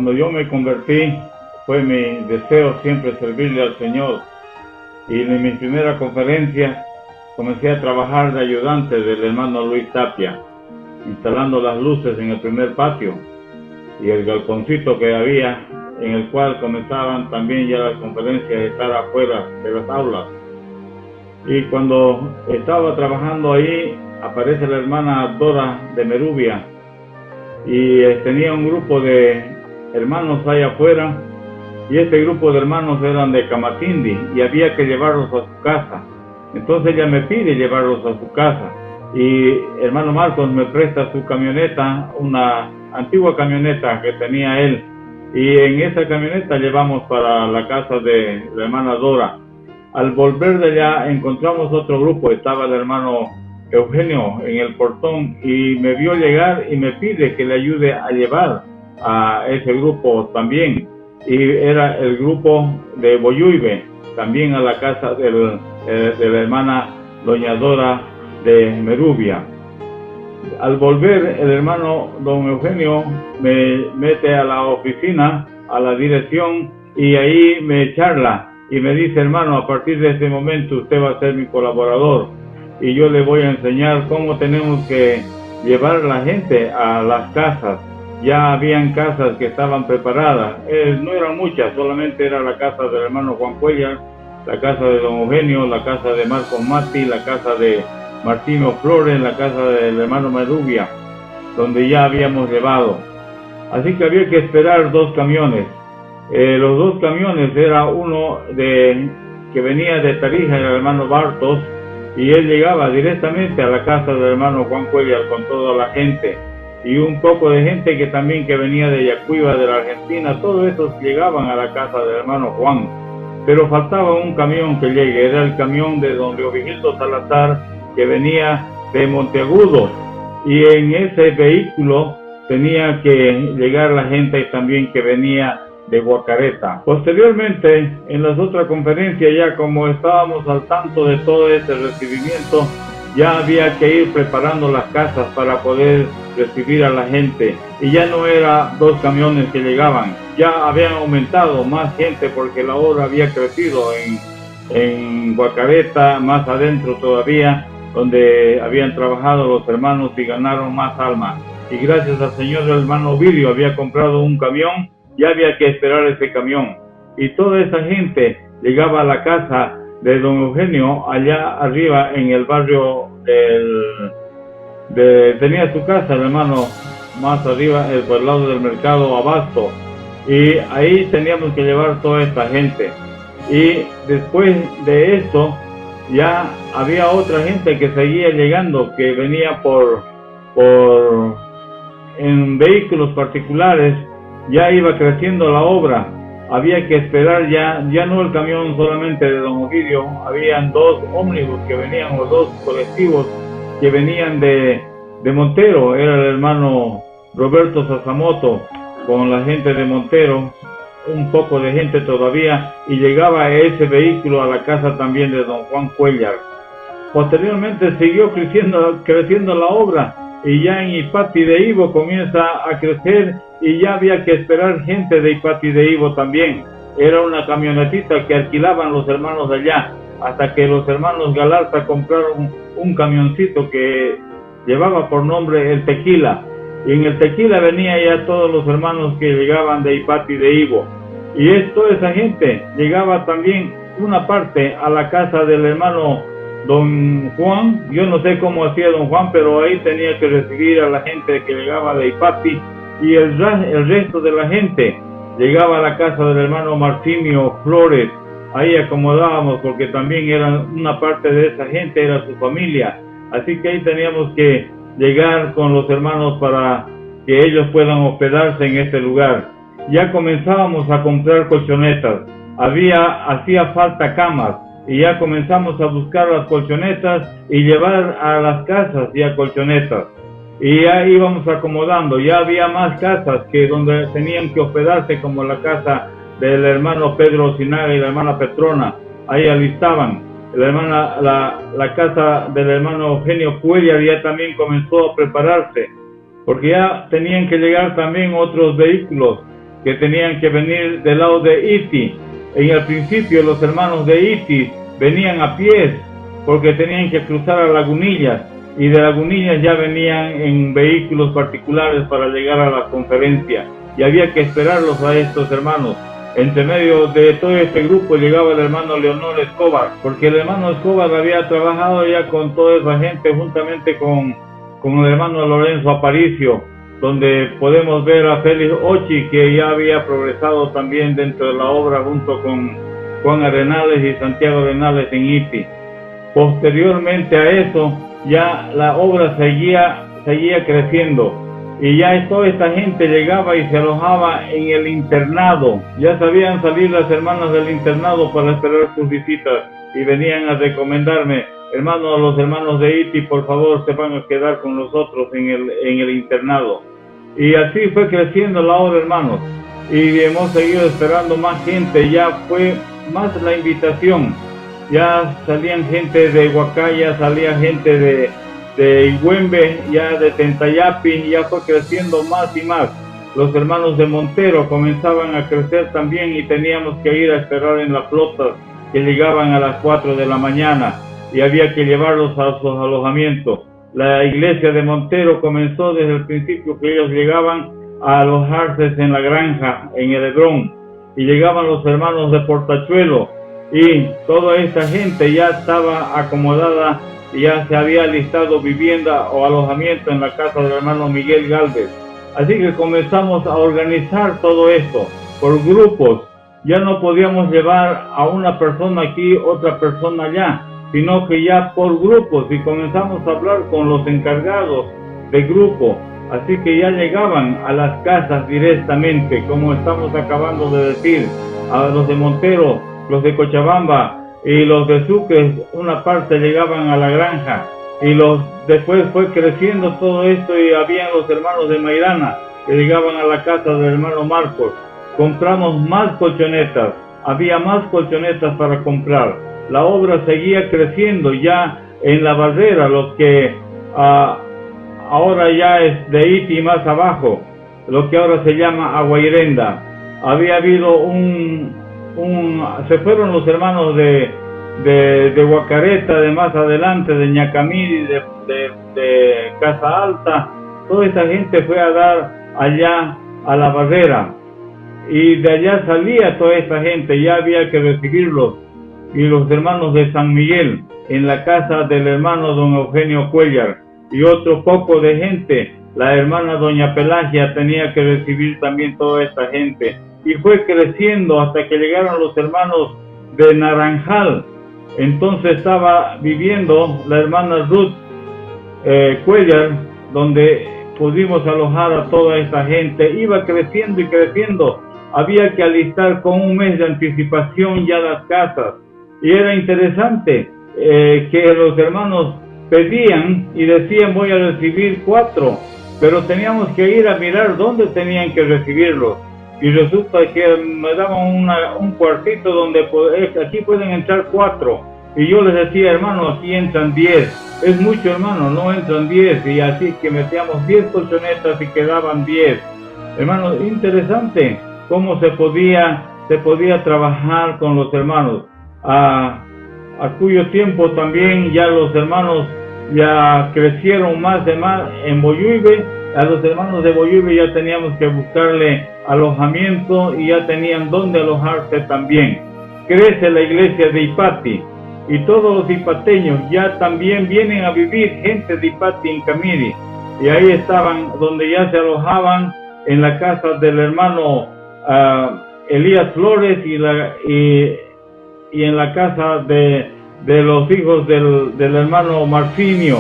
Cuando yo me convertí, fue mi deseo siempre servirle al Señor. Y en mi primera conferencia comencé a trabajar de ayudante del hermano Luis Tapia, instalando las luces en el primer patio y el galponcito que había, en el cual comenzaban también ya las conferencias a estar afuera de las aulas. Y cuando estaba trabajando ahí, aparece la hermana Dora de Merubia y tenía un grupo de hermanos ahí afuera, y este grupo de hermanos eran de Camatindi y había que llevarlos a su casa. Entonces ella me pide llevarlos a su casa y hermano Marcos me presta su camioneta, una antigua camioneta que tenía él, y en esa camioneta llevamos para la casa de la hermana Dora. Al volver de allá encontramos otro grupo, estaba el hermano Eugenio en el portón y me vio llegar y me pide que le ayude a llevar a ese grupo también, y era el grupo de Boyuibe, también a la casa de la hermana doña Dora de Merubia. Al volver, el hermano don Eugenio me mete a la oficina, a la dirección, y ahí me charla y me dice: hermano, a partir de este momento usted va a ser mi colaborador y yo le voy a enseñar cómo tenemos que llevar a la gente a las casas. Ya habían casas que estaban preparadas, no eran muchas, solamente era la casa del hermano Juan Cuellar, la casa de don Eugenio, la casa de Marcos Mati, la casa de Martino Flores, la casa del hermano Merubia, donde ya habíamos llevado. Así que había que esperar 2 camiones. Los 2 camiones, era uno que venía de Tarija, el hermano Bartos, y él llegaba directamente a la casa del hermano Juan Cuellar con toda la gente, y un poco de gente que también que venía de Yacuiba, de la Argentina. Todos esos llegaban a la casa del hermano Juan, pero faltaba un camión que llegue, era el camión de don Leovigildo Salazar, que venía de Monteagudo, y en ese vehículo tenía que llegar la gente también que venía de Guacareta. Posteriormente, en las otras conferencias, ya como estábamos al tanto de todo este recibimiento, ya había que ir preparando las casas para poder recibir a la gente, y ya no era 2 camiones que llegaban, ya habían aumentado más gente porque la obra había crecido en Guacareta, más adentro todavía, donde habían trabajado los hermanos y ganaron más almas. Y gracias al Señor, el hermano Ovidio había comprado un camión, ya había que esperar ese camión. Y toda esa gente llegaba a la casa de don Eugenio, allá arriba en el barrio tenía su casa el hermano más arriba, por el lado del mercado Abasto. Y ahí teníamos que llevar toda esta gente. Y después de esto, ya había otra gente que seguía llegando, que venía en vehículos particulares. Ya iba creciendo la obra, había que esperar ya no el camión solamente de don Ovidio, habían 2 ómnibus que venían, o 2 colectivos que venían de Montero, era el hermano Roberto Sasamoto con la gente de Montero, un poco de gente todavía, y llegaba ese vehículo a la casa también de don Juan Cuellar. Posteriormente siguió creciendo la obra, y ya en Ipati de Ivo comienza a crecer, y ya había que esperar gente de Ipati de Ivo también. Era una camionetita que alquilaban los hermanos de allá, hasta que los hermanos Galarza compraron un camioncito que llevaba por nombre el Tequila, y en el Tequila venía ya todos los hermanos que llegaban de Ipati de Ivo. Y toda esa gente llegaba también, una parte, a la casa del hermano don Juan. Yo no sé cómo hacía don Juan, pero ahí tenía que recibir a la gente que llegaba de Ipati, y el resto de la gente llegaba a la casa del hermano Martinio Flores. Ahí acomodábamos, porque también era una parte de esa gente, era su familia. Así que ahí teníamos que llegar con los hermanos para que ellos puedan hospedarse en este lugar. Ya comenzábamos a comprar colchonetas, hacía falta camas, y ya comenzamos a buscar las colchonetas y llevar a las casas ya colchonetas. Y ya íbamos acomodando, ya había más casas que donde tenían que hospedarse, como la casa del hermano Pedro Sinaga y la hermana Petrona, ahí alistaban. La casa del hermano Eugenio Cuellar ya también comenzó a prepararse, porque ya tenían que llegar también otros vehículos que tenían que venir del lado de Iti. En el principio los hermanos de Iti venían a pies porque tenían que cruzar a Lagunillas, y de Lagunillas ya venían en vehículos particulares para llegar a la conferencia, y había que esperarlos a estos hermanos. Entre medio de todo este grupo llegaba el hermano Leonor Escobar, porque el hermano Escobar había trabajado ya con toda esa gente juntamente con el hermano Lorenzo Aparicio, donde podemos ver a Félix Ochi, que ya había progresado también dentro de la obra junto con Juan Arenales y Santiago Arenales en Iti. Posteriormente a eso, ya la obra seguía creciendo, y ya toda esta gente llegaba y se alojaba en el internado. Ya sabían salir las hermanas del internado para esperar sus visitas, y venían a recomendarme: hermanos, los hermanos de Iti, por favor, se van a quedar con nosotros en el internado. Y así fue creciendo la obra, hermanos, y hemos seguido esperando más gente. Ya fue más la invitación, ya salían gente de Huacaya, salía gente de Igüembe, ya de Tentayapi, ya fue creciendo más y más. Los hermanos de Montero comenzaban a crecer también, y teníamos que ir a esperar en las flotas que llegaban a las 4 de la mañana, y había que llevarlos a sus alojamientos. La iglesia de Montero comenzó desde el principio que ellos llegaban a alojarse en la granja, en el Hebrón, y llegaban los hermanos de Portachuelo, y toda esta gente ya estaba acomodada, y ya se había alistado vivienda o alojamiento en la casa del hermano Miguel Galvez. Así que comenzamos a organizar todo esto por grupos. Ya no podíamos llevar a una persona aquí, otra persona allá, sino que ya por grupos, y comenzamos a hablar con los encargados de grupo. Así que ya llegaban a las casas directamente, como estamos acabando de decir, a los de Montero, los de Cochabamba y los de Sucre. Una parte llegaban a la granja, y después fue creciendo todo esto, y habían los hermanos de Mairana que llegaban a la casa del hermano Marcos. Compramos más colchonetas, había más colchonetas para comprar. La obra seguía creciendo ya en la Barrera, los que ahora ya es de Iti más abajo, lo que ahora se llama Aguairenda. Había habido se fueron los hermanos de Huacareta, de más adelante, de Ñacamiri, de Casa Alta. Toda esta gente fue a dar allá a la Barrera, y de allá salía toda esta gente, ya había que recibirlos. Y los hermanos de San Miguel, en la casa del hermano don Eugenio Cuellar, y otro poco de gente, la hermana doña Pelagia tenía que recibir también toda esta gente. Y fue creciendo hasta que llegaron los hermanos de Naranjal. Entonces estaba viviendo la hermana Ruth Cuellar, donde pudimos alojar a toda esta gente. Iba creciendo y creciendo. Había que alistar con un mes de anticipación ya las casas. Y era interesante que los hermanos pedían y decían: voy a recibir 4, pero teníamos que ir a mirar dónde tenían que recibirlos. Y resulta que me daban un cuartito donde aquí pueden entrar 4. Y yo les decía: hermano, aquí entran 10. Es mucho, hermano, no entran 10. Y así que metíamos 10 colchonetas y quedaban 10. Hermano, interesante cómo se podía trabajar con los hermanos. A cuyo tiempo también ya los hermanos ya crecieron más en Boyuibe. A los hermanos de Boyuibe ya teníamos que buscarle alojamiento, y ya tenían dónde alojarse también. Crece la iglesia de Ipati, y todos los ipateños ya también vienen a vivir, gente de Ipati en Camiri, y ahí estaban donde ya se alojaban, en la casa del hermano Elías Flores, y en la casa de los hijos del hermano Marcinio,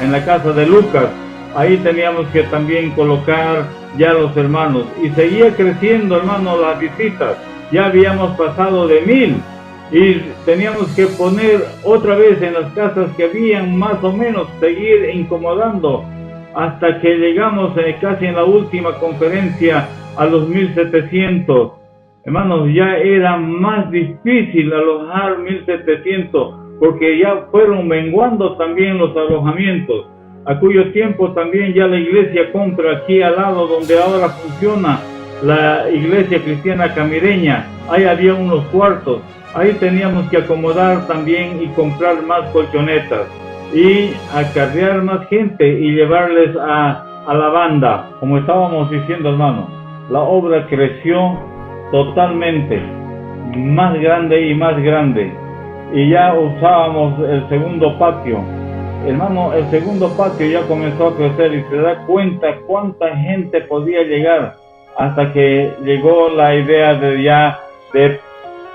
en la casa de Lucas. Ahí teníamos que también colocar ya los hermanos, y seguía creciendo, hermanos, las visitas. Ya habíamos pasado de 1000, y teníamos que poner otra vez en las casas que habían, más o menos, seguir incomodando, hasta que llegamos casi en la última conferencia a los 1700. Hermanos, ya era más difícil alojar 1700, porque ya fueron menguando también los alojamientos. A cuyo tiempo también ya la iglesia compra aquí al lado donde ahora funciona la iglesia cristiana camireña, ahí había unos cuartos, ahí teníamos que acomodar también y comprar más colchonetas y acarrear más gente y llevarles a la banda. Como estábamos diciendo, hermano, la obra creció totalmente, más grande y más grande, y ya usábamos el segundo patio. Hermano, el segundo patio ya comenzó a crecer y se da cuenta cuánta gente podía llegar, hasta que llegó la idea de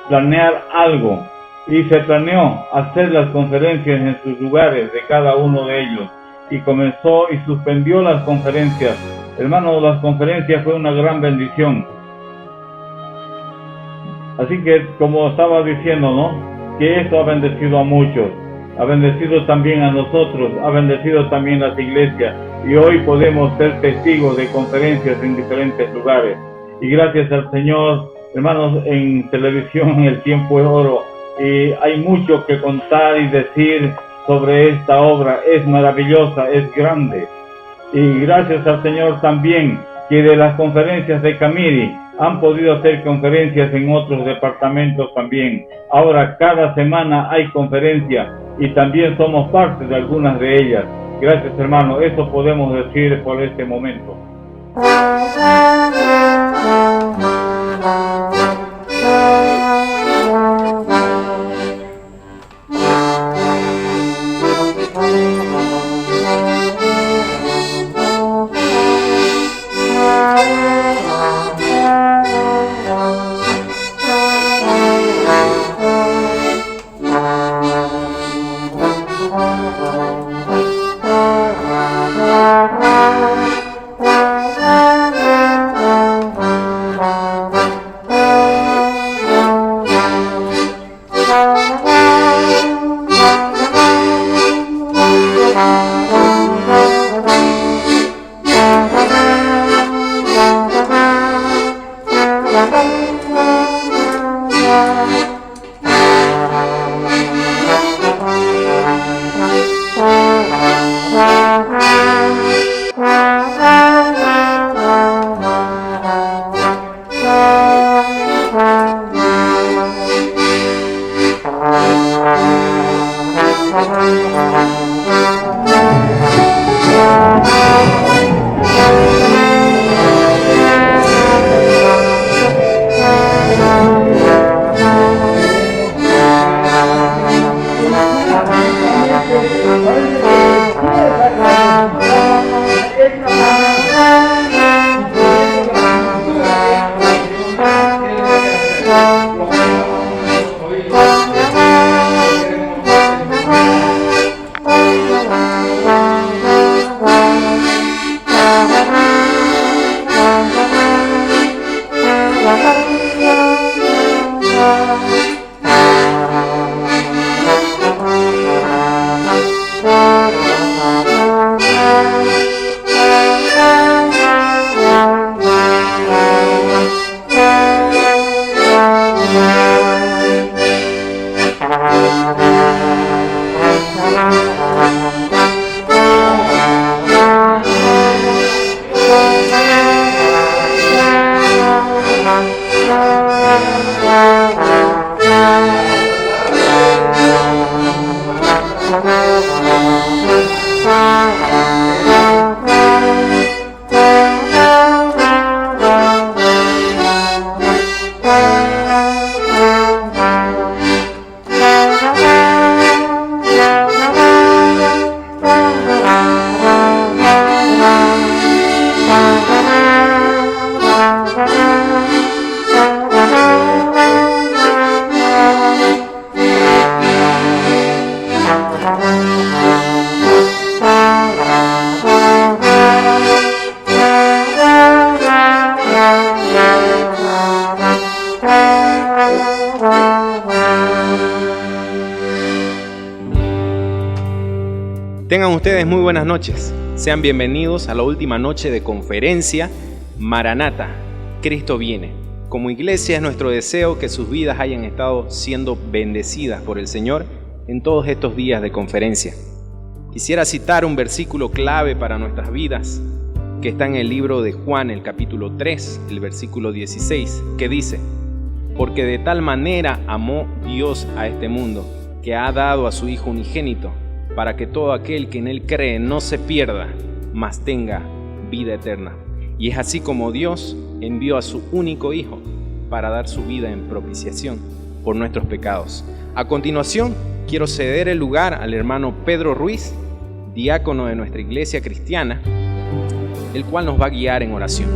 planear algo, y se planeó hacer las conferencias en sus lugares de cada uno de ellos, y comenzó y suspendió las conferencias. Hermano, las conferencias fue una gran bendición. Así que, como estaba diciendo, ¿no?, que esto ha bendecido a muchos, ha bendecido también a nosotros, ha bendecido también las iglesias, y hoy podemos ser testigos de conferencias en diferentes lugares. Y gracias al Señor, hermanos, en televisión el tiempo es oro, y hay mucho que contar y decir sobre esta obra. Es maravillosa, es grande. Y gracias al Señor también que de las conferencias de Camiri han podido hacer conferencias en otros departamentos también. Ahora cada semana hay conferencias y también somos parte de algunas de ellas. Gracias, hermano, eso podemos decir por este momento. Tengan ustedes muy buenas noches. Sean bienvenidos a la última noche de conferencia Maranata, Cristo viene. Como iglesia es nuestro deseo que sus vidas hayan estado siendo bendecidas por el Señor en todos estos días de conferencia. Quisiera citar un versículo clave para nuestras vidas que está en el libro de Juan, el capítulo 3, el versículo 16, que dice: porque de tal manera amó Dios a este mundo, que ha dado a su Hijo unigénito, para que todo aquel que en Él cree no se pierda, mas tenga vida eterna. Y es así como Dios envió a su único Hijo para dar su vida en propiciación por nuestros pecados. A continuación, quiero ceder el lugar al hermano Pedro Ruiz, diácono de nuestra iglesia cristiana, el cual nos va a guiar en oración.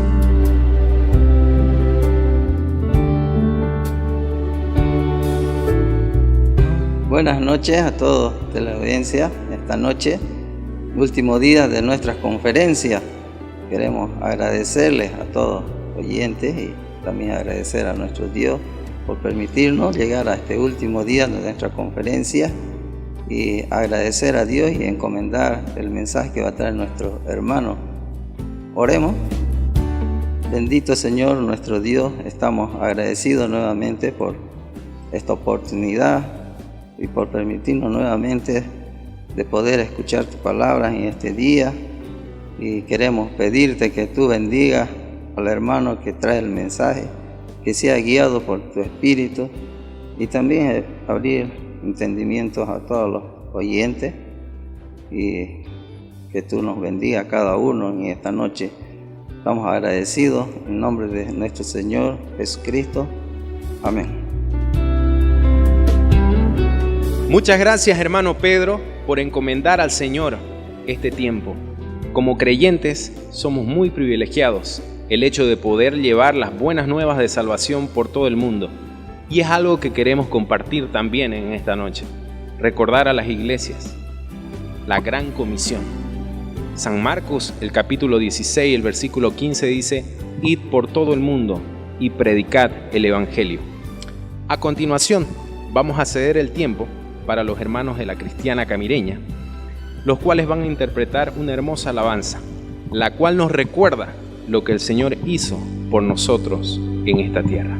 Buenas noches a todos de la audiencia. Esta noche, último día de nuestra conferencia. Queremos agradecerles a todos los oyentes y también agradecer a nuestro Dios por permitirnos llegar a este último día de nuestra conferencia y agradecer a Dios y encomendar el mensaje que va a traer nuestro hermano. Oremos. Bendito Señor, nuestro Dios, estamos agradecidos nuevamente por esta oportunidad y por permitirnos nuevamente de poder escuchar tu palabra en este día, y queremos pedirte que tú bendigas al hermano que trae el mensaje, que sea guiado por tu Espíritu, y también abrir entendimientos a todos los oyentes, y que tú nos bendiga a cada uno en esta noche. Estamos agradecidos en nombre de nuestro Señor Jesucristo. Amén. Muchas gracias, hermano Pedro, por encomendar al Señor este tiempo. Como creyentes somos muy privilegiados el hecho de poder llevar las buenas nuevas de salvación por todo el mundo, y es algo que queremos compartir también en esta noche. Recordar a las iglesias la gran comisión. San Marcos, el capítulo 16, el versículo 15 dice: id por todo el mundo y predicad el evangelio. A continuación vamos a ceder el tiempo para los hermanos de la Cristiana Camireña, los cuales van a interpretar una hermosa alabanza, la cual nos recuerda lo que el Señor hizo por nosotros en esta tierra.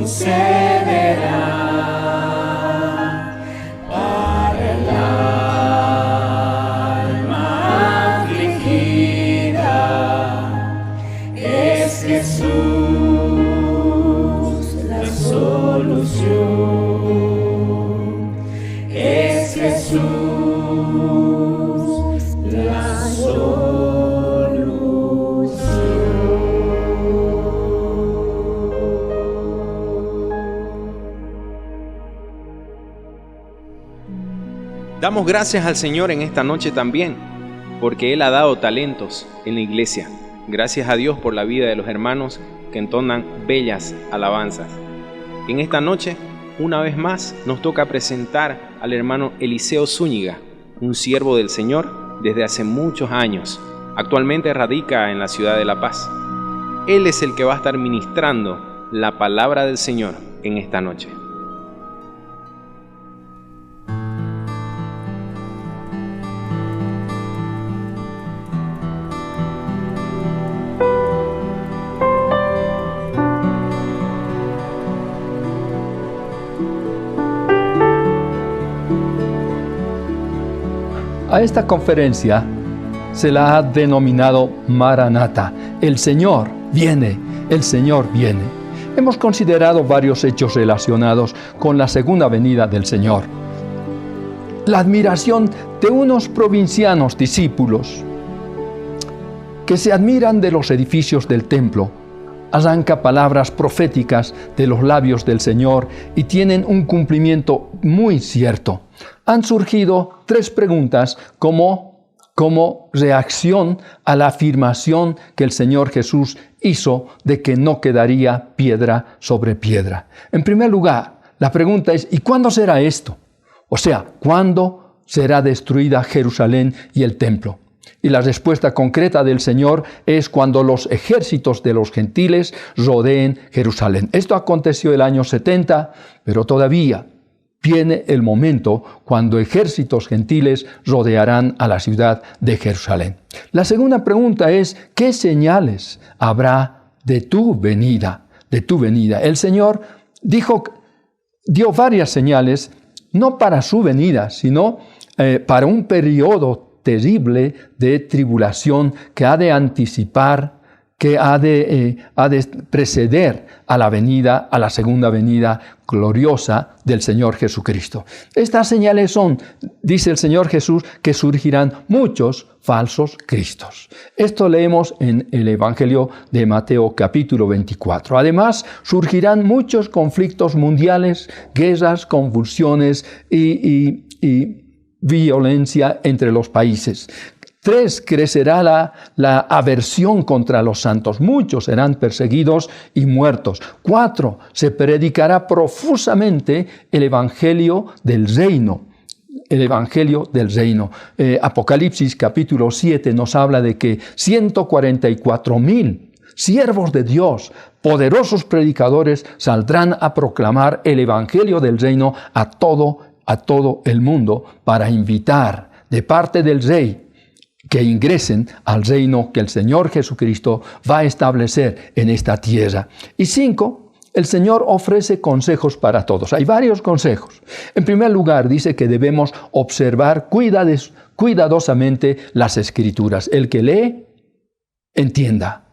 concederá para el solución. Es Jesús la Damos gracias al Señor en esta noche también, porque Él ha dado talentos en la iglesia. Gracias a Dios por la vida de los hermanos que entonan bellas alabanzas. En esta noche, una vez más, nos toca presentar al hermano Eliseo Zúñiga, un siervo del Señor desde hace muchos años. Actualmente radica en la ciudad de La Paz. Él es el que va a estar ministrando la palabra del Señor en esta noche. A esta conferencia se la ha denominado Maranata. El Señor viene, el Señor viene. Hemos considerado varios hechos relacionados con la segunda venida del Señor. La admiración de unos provincianos discípulos que se admiran de los edificios del templo, arranca palabras proféticas de los labios del Señor y tienen un cumplimiento muy cierto. Han surgido 3 preguntas como reacción a la afirmación que el Señor Jesús hizo de que no quedaría piedra sobre piedra. En primer lugar, la pregunta es: ¿y cuándo será esto? O sea, ¿cuándo será destruida Jerusalén y el templo? Y la respuesta concreta del Señor es cuando los ejércitos de los gentiles rodeen Jerusalén. Esto aconteció el año 70, pero todavía viene el momento cuando ejércitos gentiles rodearán a la ciudad de Jerusalén. La segunda pregunta es: ¿qué señales habrá de tu venida? De tu venida. El Señor dio varias señales, no para su venida, sino para un periodo terrible de tribulación que ha de anticipar, que ha de preceder a la segunda venida gloriosa del Señor Jesucristo. Estas señales son, dice el Señor Jesús, que surgirán muchos falsos cristos. Esto leemos en el Evangelio de Mateo capítulo 24. Además, surgirán muchos conflictos mundiales, guerras, convulsiones y violencia entre los países. 3, crecerá la aversión contra los santos. Muchos serán perseguidos y muertos. 4, se predicará profusamente el Evangelio del Reino. El Evangelio del Reino. Apocalipsis capítulo 7 nos habla de que 144,000 siervos de Dios, poderosos predicadores, saldrán a proclamar el Evangelio del Reino a todo el mundo para invitar de parte del Rey que ingresen al reino que el Señor Jesucristo va a establecer en esta tierra. Y 5, el Señor ofrece consejos para todos. Hay varios consejos. En primer lugar, dice que debemos observar cuidadosamente las Escrituras. El que lee, entienda.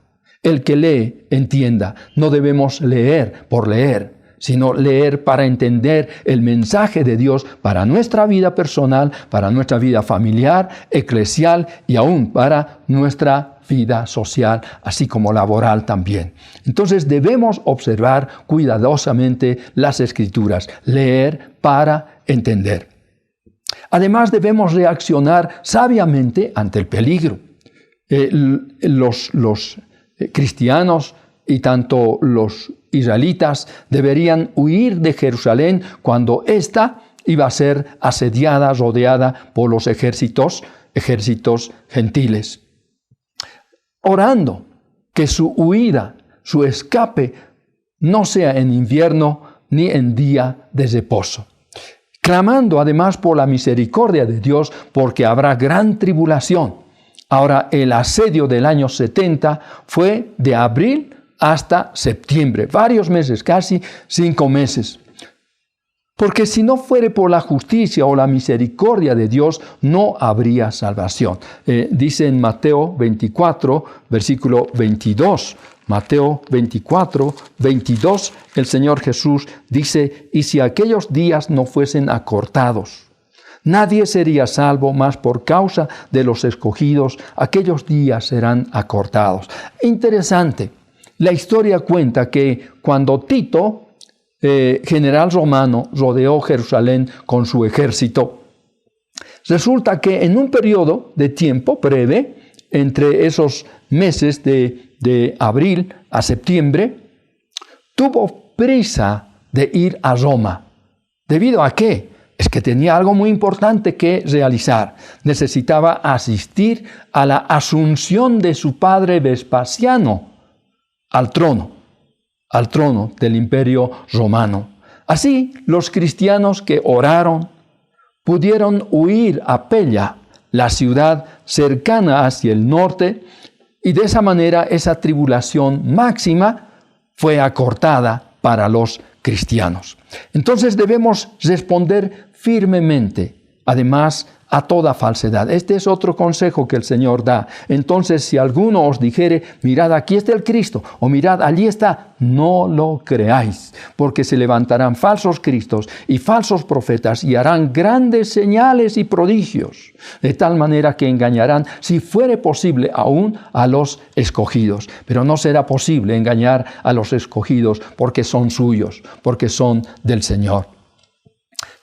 El que lee, entienda. No debemos leer por leer, sino leer para entender el mensaje de Dios para nuestra vida personal, para nuestra vida familiar, eclesial y aún para nuestra vida social, así como laboral también. Entonces debemos observar cuidadosamente las Escrituras, leer para entender. Además debemos reaccionar sabiamente ante el peligro. Los cristianos y tanto los israelitas deberían huir de Jerusalén cuando ésta iba a ser asediada, rodeada por los ejércitos gentiles. Orando que su huida, su escape, no sea en invierno ni en día de reposo. Clamando además por la misericordia de Dios, porque habrá gran tribulación. Ahora, el asedio del año 70 fue de abril hasta septiembre, varios meses, casi 5 meses. Porque si no fuere por la justicia o la misericordia de Dios, no habría salvación. Dice en Mateo 24, versículo 22, Mateo 24, 22, el Señor Jesús dice, y si aquellos días no fuesen acortados, nadie sería salvo, más por causa de los escogidos, aquellos días serán acortados. Interesante, la historia cuenta que cuando Tito, general romano, rodeó Jerusalén con su ejército, resulta que en un periodo de tiempo breve, entre esos meses de abril a septiembre, tuvo prisa de ir a Roma. ¿Debido a qué? Es que tenía algo muy importante que realizar. Necesitaba asistir a la asunción de su padre Vespasiano al trono del Imperio Romano. Así, los cristianos que oraron pudieron huir a Pella, la ciudad cercana hacia el norte, y de esa manera esa tribulación máxima fue acortada para los cristianos. Entonces debemos responder firmemente, además, a toda falsedad. Este es otro consejo que el Señor da. Entonces, si alguno os dijere, mirad, aquí está el Cristo, o mirad, allí está, no lo creáis, porque se levantarán falsos cristos y falsos profetas y harán grandes señales y prodigios, de tal manera que engañarán, si fuere posible, aún a los escogidos. Pero no será posible engañar a los escogidos porque son suyos, porque son del Señor.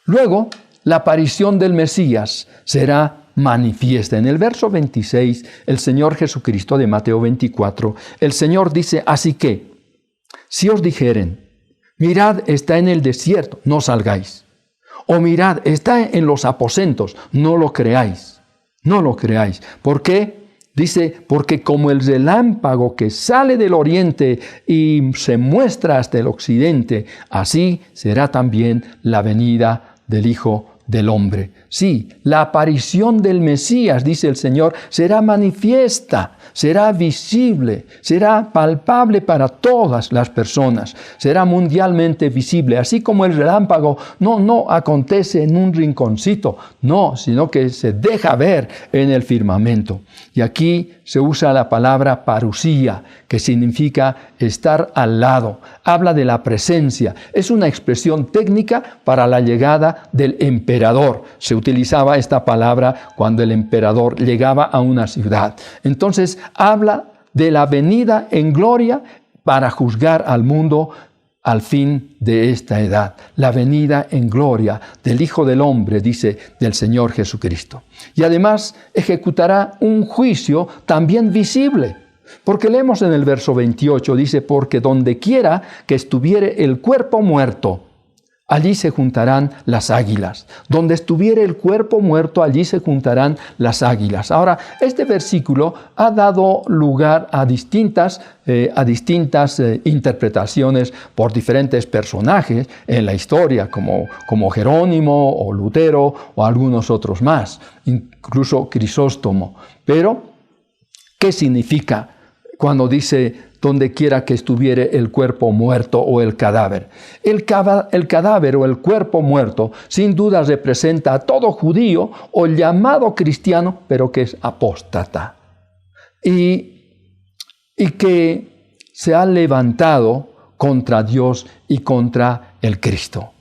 Luego, la aparición del Mesías será manifiesta. En el verso 26, el Señor Jesucristo de Mateo 24, el Señor dice, así que, si os dijeren, mirad, está en el desierto, no salgáis. O mirad, está en los aposentos, no lo creáis. No lo creáis. ¿Por qué? Dice, porque como el relámpago que sale del oriente y se muestra hasta el occidente, así será también la venida del Hijo del Hombre. Sí, la aparición del Mesías, dice el Señor, será manifiesta, será visible, será palpable para todas las personas, será mundialmente visible, así como el relámpago no acontece en un rinconcito, no, sino que se deja ver en el firmamento. Y aquí se usa la palabra parusía, que significa estar al lado, habla de la presencia, es una expresión técnica para la llegada del emperador. Se utilizaba esta palabra cuando el emperador llegaba a una ciudad. Entonces habla de la venida en gloria para juzgar al mundo al fin de esta edad. La venida en gloria del Hijo del Hombre, dice, del Señor Jesucristo. Y además ejecutará un juicio también visible. Porque leemos en el verso 28, dice, porque donde quiera que estuviere el cuerpo muerto, allí se juntarán las águilas. Donde estuviere el cuerpo muerto, allí se juntarán las águilas. Ahora, este versículo ha dado lugar a distintas interpretaciones por diferentes personajes en la historia, como Jerónimo o Lutero o algunos otros más, incluso Crisóstomo. Pero, ¿qué significa cuando dice donde quiera que estuviere el cuerpo muerto o el cadáver? El cadáver o el cuerpo muerto sin duda representa a todo judío o llamado cristiano, pero que es apóstata y que se ha levantado contra Dios y contra el Cristo.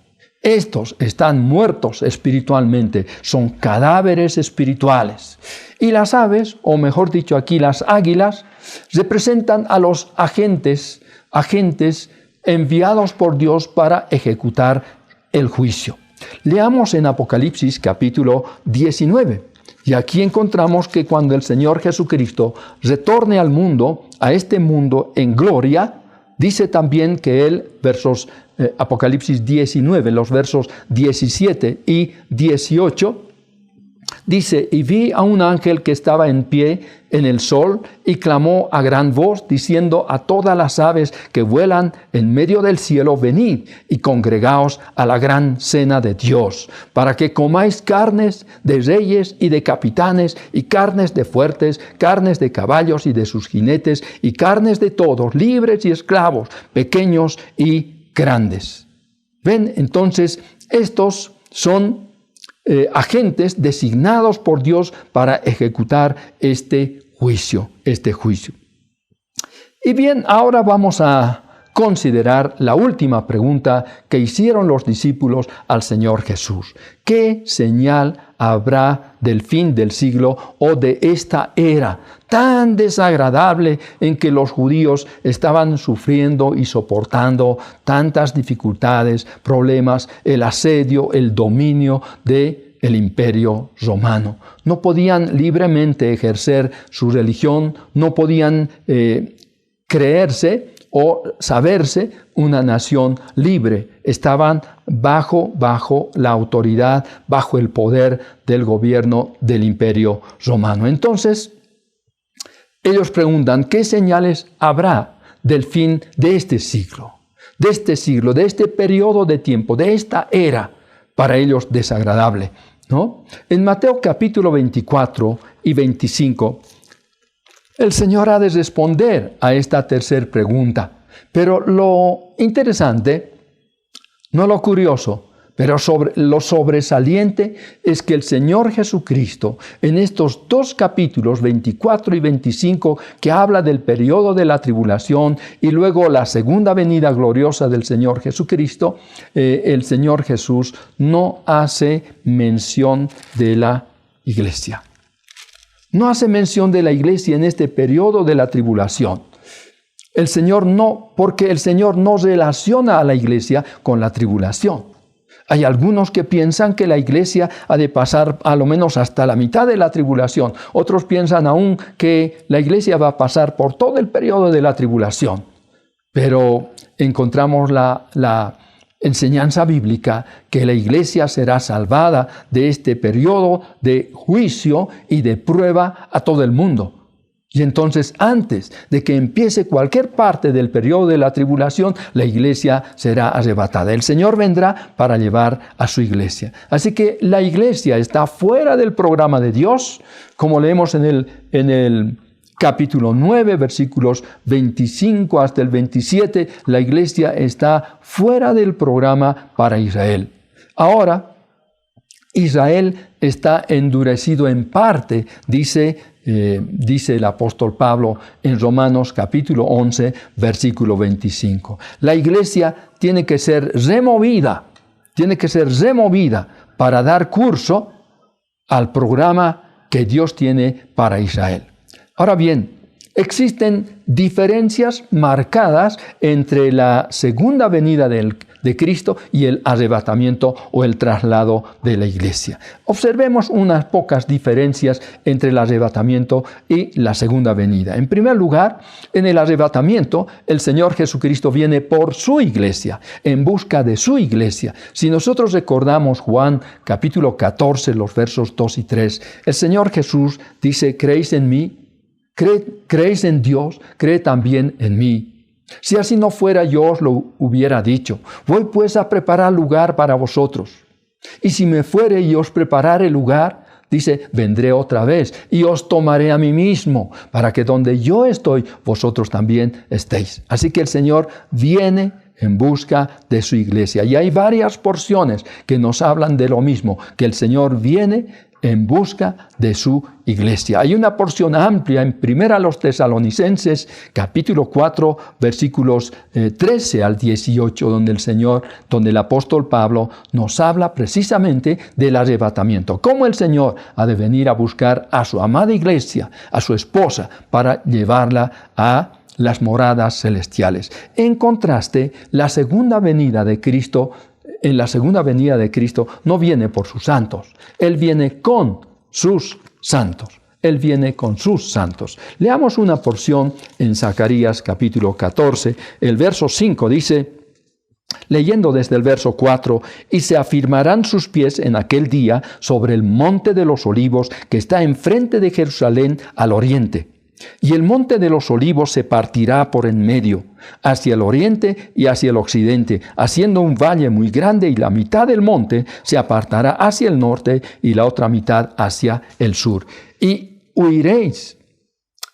Estos están muertos espiritualmente, son cadáveres espirituales. Y las aves, o mejor dicho aquí las águilas, representan a los agentes enviados por Dios para ejecutar el juicio. Leamos en Apocalipsis capítulo 19. Y aquí encontramos que cuando el Señor Jesucristo retorne al mundo, a este mundo en gloria, dice también que Él, Apocalipsis 19, los versos 17 y 18, dice, y vi a un ángel que estaba en pie en el sol y clamó a gran voz diciendo a todas las aves que vuelan en medio del cielo, venid y congregaos a la gran cena de Dios, para que comáis carnes de reyes y de capitanes y carnes de fuertes, carnes de caballos y de sus jinetes y carnes de todos, libres y esclavos, pequeños y grandes. Ven, entonces, estos son agentes designados por Dios para ejecutar este juicio. Y bien, ahora vamos a considerar la última pregunta que hicieron los discípulos al Señor Jesús. ¿Qué señal habrá del fin del siglo o de esta era tan desagradable en que los judíos estaban sufriendo y soportando tantas dificultades, problemas, el asedio, el dominio del imperio romano? No podían libremente ejercer su religión, no podían creerse o saberse una nación libre. Estaban bajo la autoridad, bajo el poder del gobierno del imperio romano. Entonces, ellos preguntan, ¿qué señales habrá del fin de este siglo? De este periodo de tiempo, de esta era, para ellos desagradable, ¿no? En Mateo capítulo 24 y 25, el Señor ha de responder a esta tercera pregunta. Pero lo interesante, no lo curioso, pero lo sobresaliente es que el Señor Jesucristo, en estos dos capítulos, 24 y 25, que habla del periodo de la tribulación y luego la segunda venida gloriosa del Señor Jesucristo, el Señor Jesús no hace mención de la iglesia. No hace mención de la iglesia en este periodo de la tribulación. Porque el Señor no relaciona a la iglesia con la tribulación. Hay algunos que piensan que la iglesia ha de pasar a lo menos hasta la mitad de la tribulación. Otros piensan aún que la iglesia va a pasar por todo el periodo de la tribulación. Pero encontramos la enseñanza bíblica que la iglesia será salvada de este periodo de juicio y de prueba a todo el mundo. Y entonces, antes de que empiece cualquier parte del periodo de la tribulación, la iglesia será arrebatada. El Señor vendrá para llevar a su iglesia. Así que la iglesia está fuera del programa de Dios, como leemos en el capítulo 9, versículos 25 hasta el 27, la iglesia está fuera del programa para Israel. Ahora, Israel está endurecido en parte, dice el apóstol Pablo en Romanos capítulo 11, versículo 25. La iglesia tiene que ser removida para dar curso al programa que Dios tiene para Israel. Ahora bien, existen diferencias marcadas entre la segunda venida de Cristo y el arrebatamiento o el traslado de la iglesia. Observemos unas pocas diferencias entre el arrebatamiento y la segunda venida. En primer lugar, en el arrebatamiento, el Señor Jesucristo viene por su iglesia, en busca de su iglesia. Si nosotros recordamos Juan capítulo 14, los versos 2 y 3, el Señor Jesús dice, ¿creéis en mí? ¿Creéis en Dios? Cree también en mí. Si así no fuera, yo os lo hubiera dicho. Voy pues a preparar lugar para vosotros. Y si me fuere y os preparare lugar, dice, vendré otra vez y os tomaré a mí mismo, para que donde yo estoy, vosotros también estéis. Así que el Señor viene en busca de su iglesia. Y hay varias porciones que nos hablan de lo mismo, que el Señor viene en busca de su iglesia. Hay una porción amplia en 1 Tesalonicenses, capítulo 4, versículos 13 al 18, donde el apóstol Pablo nos habla precisamente del arrebatamiento. Cómo el Señor ha de venir a buscar a su amada iglesia, a su esposa, para llevarla a las moradas celestiales. En contraste, la segunda venida de Cristo, en la segunda venida de Cristo, no viene por sus santos. Él viene con sus santos. Él viene con sus santos. Leamos una porción en Zacarías capítulo 14. El verso 5 dice, leyendo desde el verso 4, y se afirmarán sus pies en aquel día sobre el monte de los olivos que está enfrente de Jerusalén al oriente. Y el monte de los olivos se partirá por en medio, hacia el oriente y hacia el occidente, haciendo un valle muy grande, y la mitad del monte se apartará hacia el norte y la otra mitad hacia el sur. Y huiréis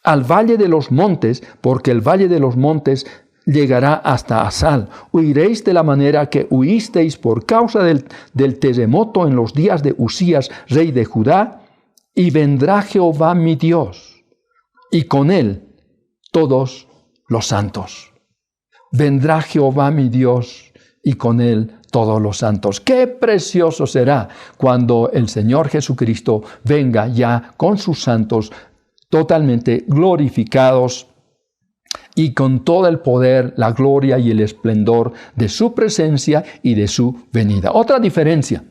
al valle de los montes, porque el valle de los montes llegará hasta Asal. Huiréis de la manera que huisteis por causa del terremoto en los días de Usías, rey de Judá, y vendrá Jehová mi Dios, y con él todos los santos. Vendrá Jehová mi Dios y con él todos los santos. Qué precioso será cuando el Señor Jesucristo venga ya con sus santos totalmente glorificados y con todo el poder, la gloria y el esplendor de su presencia y de su venida. Otra diferencia,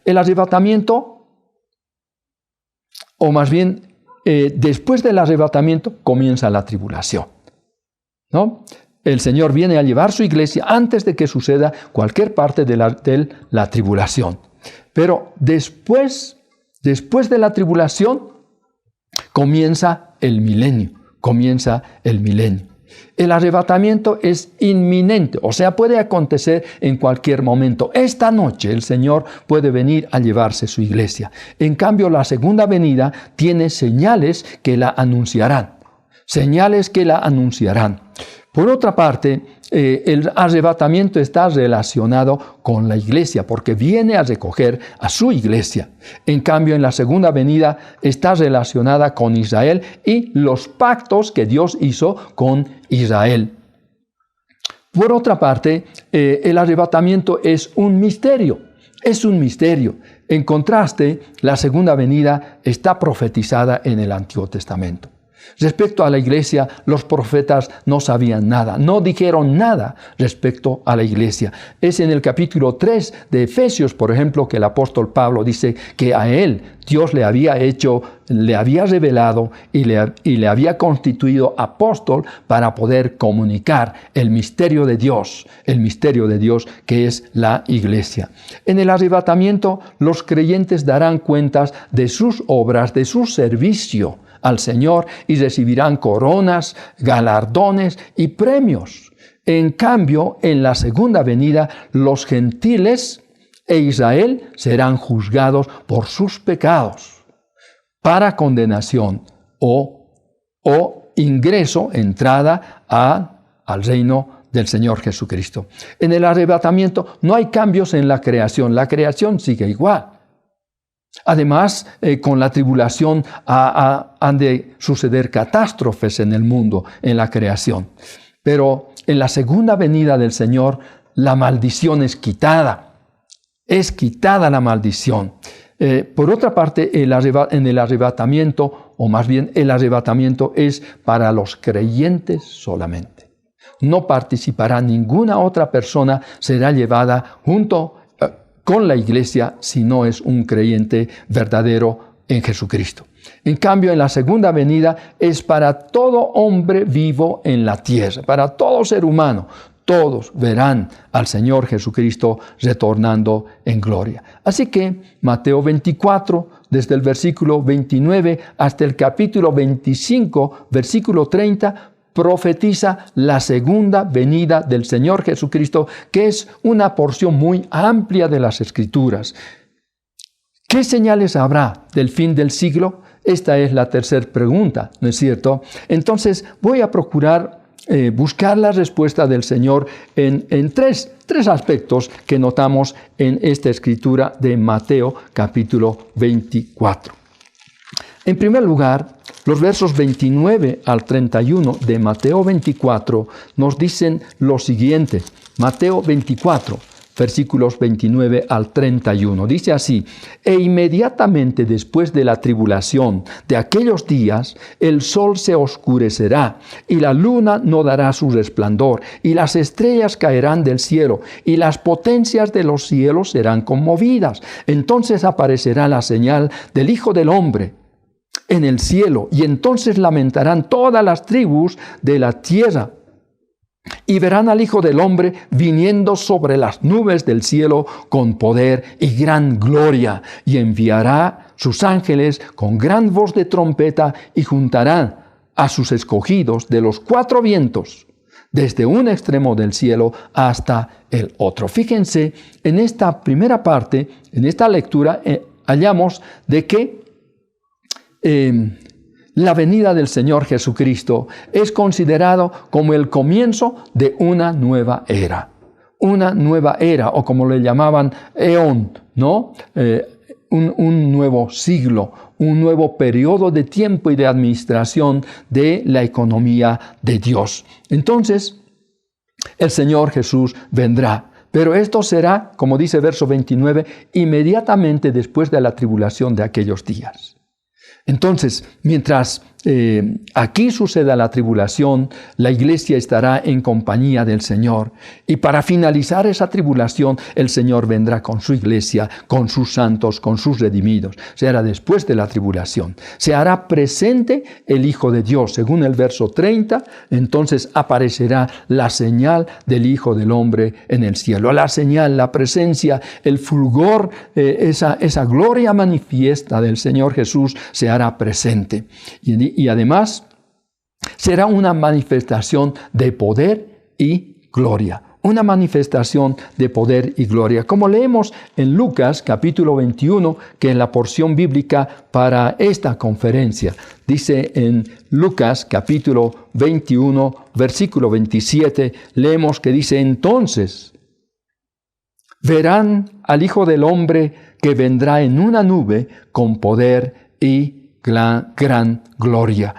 el arrebatamiento, o más bien, después del arrebatamiento comienza la tribulación, ¿no? El Señor viene a llevar su iglesia antes de que suceda cualquier parte de la tribulación. Pero después de la tribulación comienza el milenio, El arrebatamiento es inminente, o sea, puede acontecer en cualquier momento. Esta noche el Señor puede venir a llevarse su iglesia. En cambio, la segunda venida tiene señales que la anunciarán. Por otra parte, el arrebatamiento está relacionado con la iglesia, porque viene a recoger a su iglesia. En cambio, en la segunda venida está relacionada con Israel y los pactos que Dios hizo con Israel. Por otra parte, el arrebatamiento es un misterio. En contraste, la segunda venida está profetizada en el Antiguo Testamento. Respecto a la iglesia, los profetas no sabían nada, no dijeron nada respecto a la iglesia. Es en el capítulo 3 de Efesios, por ejemplo, que el apóstol Pablo dice que a él Dios le había revelado y le había constituido apóstol para poder comunicar el misterio de Dios que es la iglesia. En el arrebatamiento, los creyentes darán cuentas de sus obras, de su servicio al Señor y recibirán coronas, galardones y premios. En cambio, en la segunda venida, los gentiles e Israel serán juzgados por sus pecados para condenación o entrada al reino del Señor Jesucristo. En el arrebatamiento no hay cambios en la creación sigue igual. Además, con la tribulación han de suceder catástrofes en el mundo, en la creación. Pero en la segunda venida del Señor, la maldición es quitada. Es quitada la maldición. Por otra parte, en el arrebatamiento, o más bien el arrebatamiento es para los creyentes solamente. No participará ninguna otra persona, será llevada junto con la iglesia si no es un creyente verdadero en Jesucristo. En cambio, en la segunda venida es para todo hombre vivo en la tierra, para todo ser humano. Todos verán al Señor Jesucristo retornando en gloria. Así que Mateo 24, desde el versículo 29 hasta el capítulo 25, versículo 30, profetiza la segunda venida del Señor Jesucristo, que es una porción muy amplia de las Escrituras. ¿Qué señales habrá del fin del siglo? Esta es la tercera pregunta, ¿no es cierto? Entonces voy a procurar buscar la respuesta del Señor en tres aspectos que notamos en esta escritura de Mateo capítulo 24. En primer lugar, los versos 29 al 31 de Mateo 24 nos dicen lo siguiente. Mateo 24, versículos 29 al 31. Dice así: «E inmediatamente después de la tribulación de aquellos días, el sol se oscurecerá, y la luna no dará su resplandor, y las estrellas caerán del cielo, y las potencias de los cielos serán conmovidas. Entonces aparecerá la señal del Hijo del Hombre en el cielo, y entonces lamentarán todas las tribus de la tierra, y verán al Hijo del Hombre viniendo sobre las nubes del cielo con poder y gran gloria, y enviará sus ángeles con gran voz de trompeta, y juntarán a sus escogidos de los cuatro vientos, desde un extremo del cielo hasta el otro». Fíjense, en esta primera parte, en esta lectura, hallamos de que la venida del Señor Jesucristo es considerado como el comienzo de una nueva era. Una nueva era, o como le llamaban eón, ¿no? un nuevo siglo, un nuevo periodo de tiempo y de administración de la economía de Dios. Entonces, el Señor Jesús vendrá. Pero esto será, como dice verso 29, inmediatamente después de la tribulación de aquellos días. Entonces, mientras aquí suceda la tribulación, la iglesia estará en compañía del Señor. Y para finalizar esa tribulación, el Señor vendrá con su iglesia, con sus santos, con sus redimidos. Se hará después de la tribulación. Se hará presente el Hijo de Dios. Según el verso 30, entonces aparecerá la señal del Hijo del Hombre en el cielo. La señal, la presencia, el fulgor, esa gloria manifiesta del Señor Jesús se hará presente. Y además será una manifestación de poder y gloria. Una manifestación de poder y gloria. Como leemos en Lucas capítulo 21, que es la porción bíblica para esta conferencia. Dice en Lucas capítulo 21, versículo 27, leemos que dice: entonces verán al Hijo del Hombre que vendrá en una nube con poder y gran gloria.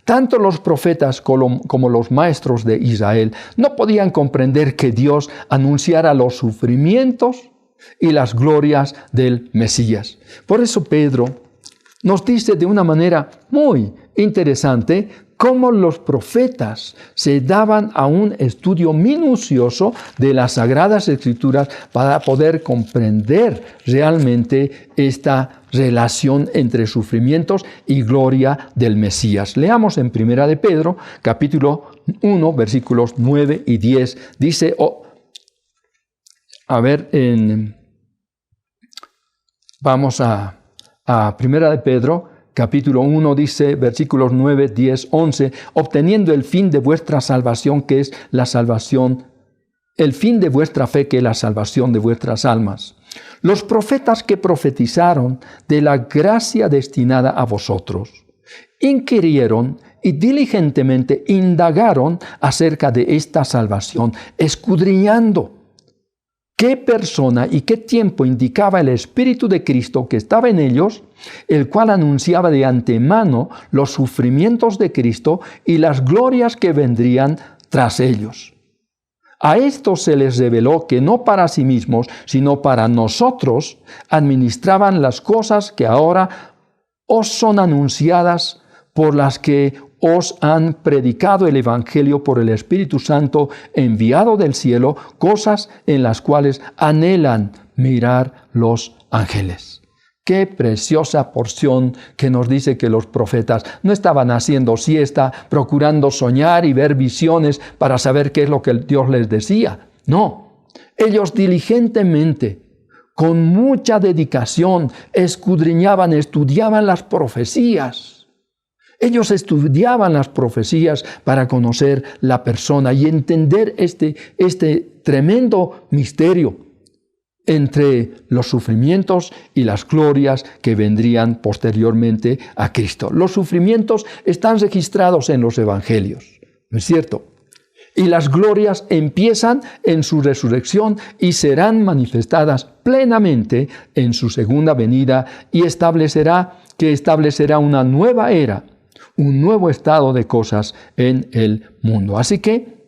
Tanto los profetas como los maestros de Israel no podían comprender que Dios anunciara los sufrimientos y las glorias del Mesías. Por eso Pedro nos dice de una manera muy interesante cómo los profetas se daban a un estudio minucioso de las Sagradas Escrituras para poder comprender realmente esta relación entre sufrimientos y gloria del Mesías. Leamos en Primera de Pedro, capítulo 1, versículos 9 y 10. Dice, vamos a Primera de Pedro, capítulo 1 dice, versículos 9, 10, 11, obteniendo el fin de vuestra salvación, que es la salvación, el fin de vuestra fe, que es la salvación de vuestras almas. Los profetas que profetizaron de la gracia destinada a vosotros, inquirieron y diligentemente indagaron acerca de esta salvación, escudriñando qué persona y qué tiempo indicaba el Espíritu de Cristo que estaba en ellos, el cual anunciaba de antemano los sufrimientos de Cristo y las glorias que vendrían tras ellos. A esto se les reveló que no para sí mismos, sino para nosotros, administraban las cosas que ahora os son anunciadas, por las que os han predicado el Evangelio por el Espíritu Santo enviado del cielo, cosas en las cuales anhelan mirar los ángeles. Qué preciosa porción que nos dice que los profetas no estaban haciendo siesta, procurando soñar y ver visiones para saber qué es lo que Dios les decía. No, ellos diligentemente, con mucha dedicación, escudriñaban, estudiaban las profecías. Ellos estudiaban las profecías para conocer la persona y entender este tremendo misterio entre los sufrimientos y las glorias que vendrían posteriormente a Cristo. Los sufrimientos están registrados en los evangelios, ¿no es cierto? Y las glorias empiezan en su resurrección y serán manifestadas plenamente en su segunda venida, y establecerá una nueva era, un nuevo estado de cosas en el mundo. Así que,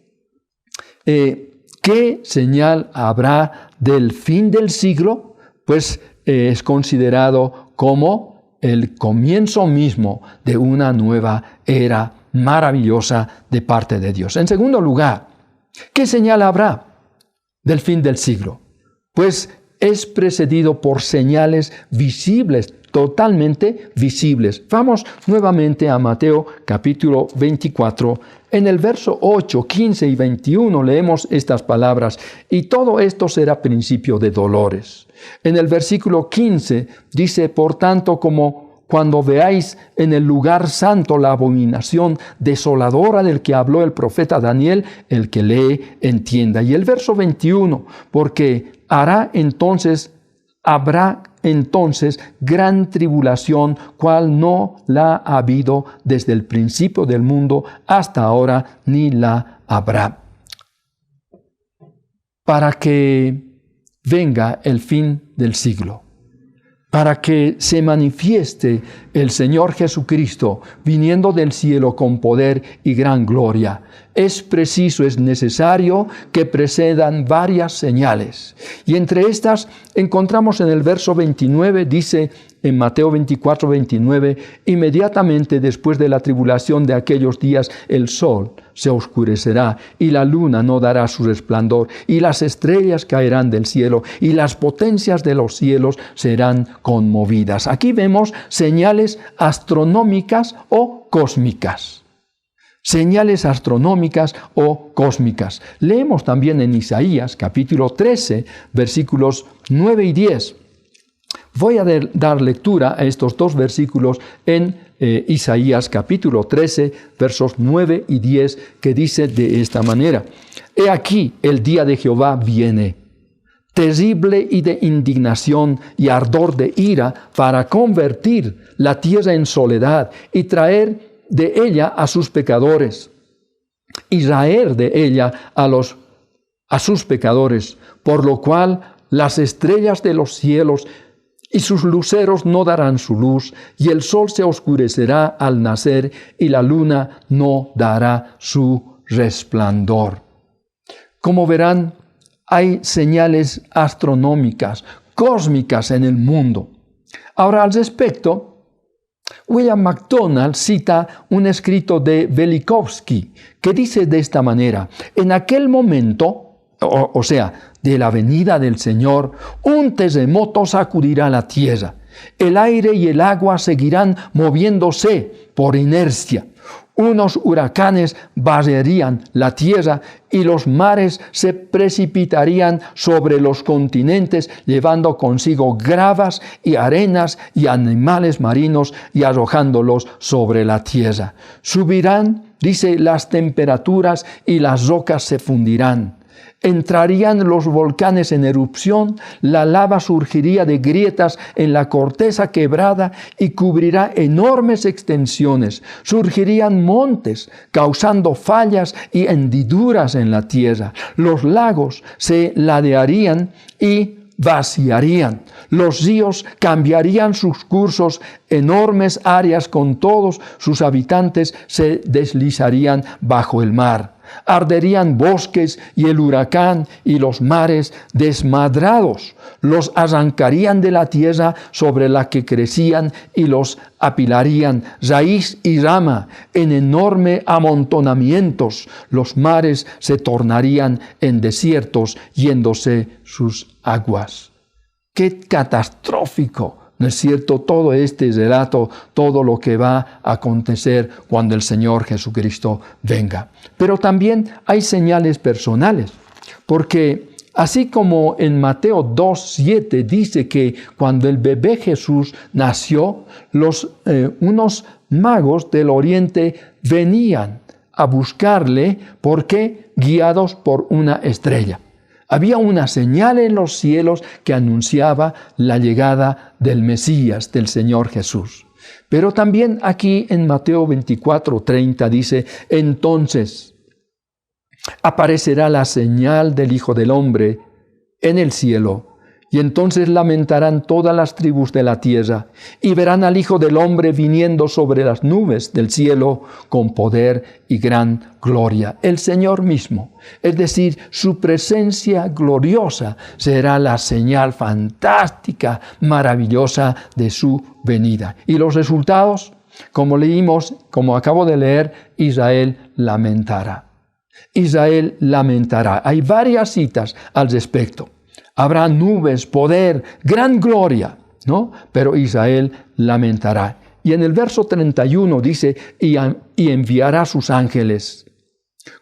¿qué señal habrá del fin del siglo? Pues es considerado como el comienzo mismo de una nueva era maravillosa de parte de Dios. En segundo lugar, ¿qué señal habrá del fin del siglo? Pues es precedido por señales visibles, totalmente visibles. Vamos nuevamente a Mateo capítulo 24. En el verso 8, 15 y 21 leemos estas palabras: y todo esto será principio de dolores. En el versículo 15 dice: por tanto, como cuando veáis en el lugar santo la abominación desoladora del que habló el profeta Daniel, el que lee entienda. Y el verso 21, porque habrá entonces gran tribulación, cual no la ha habido desde el principio del mundo hasta ahora, ni la habrá. Para que venga el fin del siglo, para que se manifieste el Señor Jesucristo viniendo del cielo con poder y gran gloria. Es preciso, es necesario que precedan varias señales. Y entre estas encontramos en el verso 29, dice en Mateo 24, 29, inmediatamente después de la tribulación de aquellos días, el sol se oscurecerá y la luna no dará su resplandor y las estrellas caerán del cielo y las potencias de los cielos serán conmovidas. Aquí vemos señales astronómicas o cósmicas. Señales astronómicas o cósmicas. Leemos también en Isaías capítulo 13, versículos 9 y 10. Voy a dar lectura a estos dos versículos en Isaías capítulo 13, versos 9 y 10, que dice de esta manera: He aquí el día de Jehová viene, terrible y de indignación y ardor de ira, para convertir la tierra en soledad y traer de ella a sus pecadores, y raer de ella a sus pecadores, por lo cual las estrellas de los cielos y sus luceros no darán su luz, y el sol se oscurecerá al nacer, y la luna no dará su resplandor. Como verán, hay señales astronómicas, cósmicas en el mundo. Ahora, al respecto, William MacDonald cita un escrito de Velikovsky que dice de esta manera: en aquel momento, o sea, de la venida del Señor, un terremoto sacudirá la tierra. El aire y el agua seguirán moviéndose por inercia. Unos huracanes barrerían la tierra y los mares se precipitarían sobre los continentes, llevando consigo gravas y arenas y animales marinos y arrojándolos sobre la tierra. Subirán, dice, las temperaturas y las rocas se fundirán. Entrarían los volcanes en erupción, la lava surgiría de grietas en la corteza quebrada y cubrirá enormes extensiones. Surgirían montes, causando fallas y hendiduras en la tierra. Los lagos se ladearían y vaciarían. Los ríos cambiarían sus cursos, enormes áreas con todos sus habitantes se deslizarían bajo el mar. Arderían bosques y el huracán y los mares desmadrados los arrancarían de la tierra sobre la que crecían y los apilarían, raíz y rama, en enormes amontonamientos. Los mares se tornarían en desiertos, yéndose sus aguas. ¡Qué catastrófico! ¿No es cierto? Todo este relato, todo lo que va a acontecer cuando el Señor Jesucristo venga. Pero también hay señales personales, porque así como en Mateo 2:7 dice que cuando el bebé Jesús nació, unos magos del oriente venían a buscarle, ¿por qué? Guiados por una estrella. Había una señal en los cielos que anunciaba la llegada del Mesías, del Señor Jesús. Pero también aquí en Mateo 24:30 dice: entonces aparecerá la señal del Hijo del Hombre en el cielo, y entonces lamentarán todas las tribus de la tierra, y verán al Hijo del Hombre viniendo sobre las nubes del cielo con poder y gran gloria. El Señor mismo, es decir, su presencia gloriosa, será la señal fantástica, maravillosa de su venida. Y los resultados, como leímos, como acabo de leer, Israel lamentará. Israel lamentará. Hay varias citas al respecto. Habrá nubes, poder, gran gloria, ¿no? Pero Israel lamentará. Y en el verso 31 dice: y enviará sus ángeles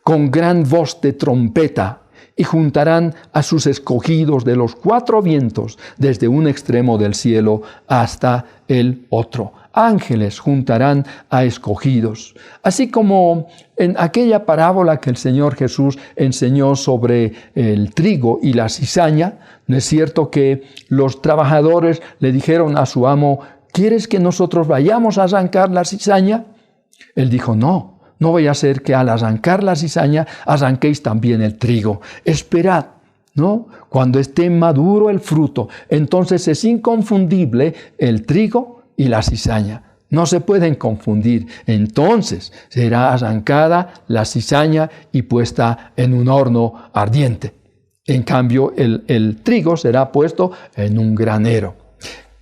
con gran voz de trompeta, y juntarán a sus escogidos de los cuatro vientos, desde un extremo del cielo hasta el otro. Ángeles juntarán a escogidos. Así como en aquella parábola que el Señor Jesús enseñó sobre el trigo y la cizaña, ¿no es cierto que los trabajadores le dijeron a su amo: ¿quieres que nosotros vayamos a arrancar la cizaña? Él dijo: no vaya a ser que al arrancar la cizaña arranquéis también el trigo. Esperad, ¿no? Cuando esté maduro el fruto, entonces es inconfundible el trigo y la cizaña. No se pueden confundir. Entonces será arrancada la cizaña y puesta en un horno ardiente. En cambio, el trigo será puesto en un granero.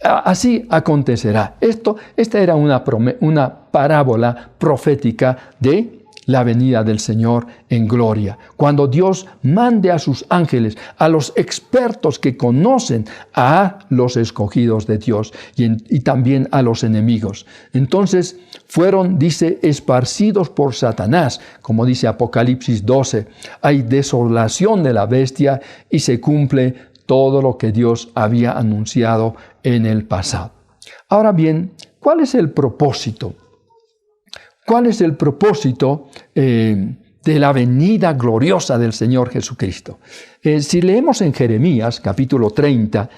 Así acontecerá. Esta era una parábola profética de la venida del Señor en gloria. Cuando Dios mande a sus ángeles, a los expertos que conocen a los escogidos de Dios y también a los enemigos. Entonces fueron, dice, esparcidos por Satanás, como dice Apocalipsis 12. Hay desolación de la bestia y se cumple todo lo que Dios había anunciado en el pasado. Ahora bien, ¿cuál es el propósito? ¿Cuál es el propósito de la venida gloriosa del Señor Jesucristo? Si leemos en Jeremías capítulo 30,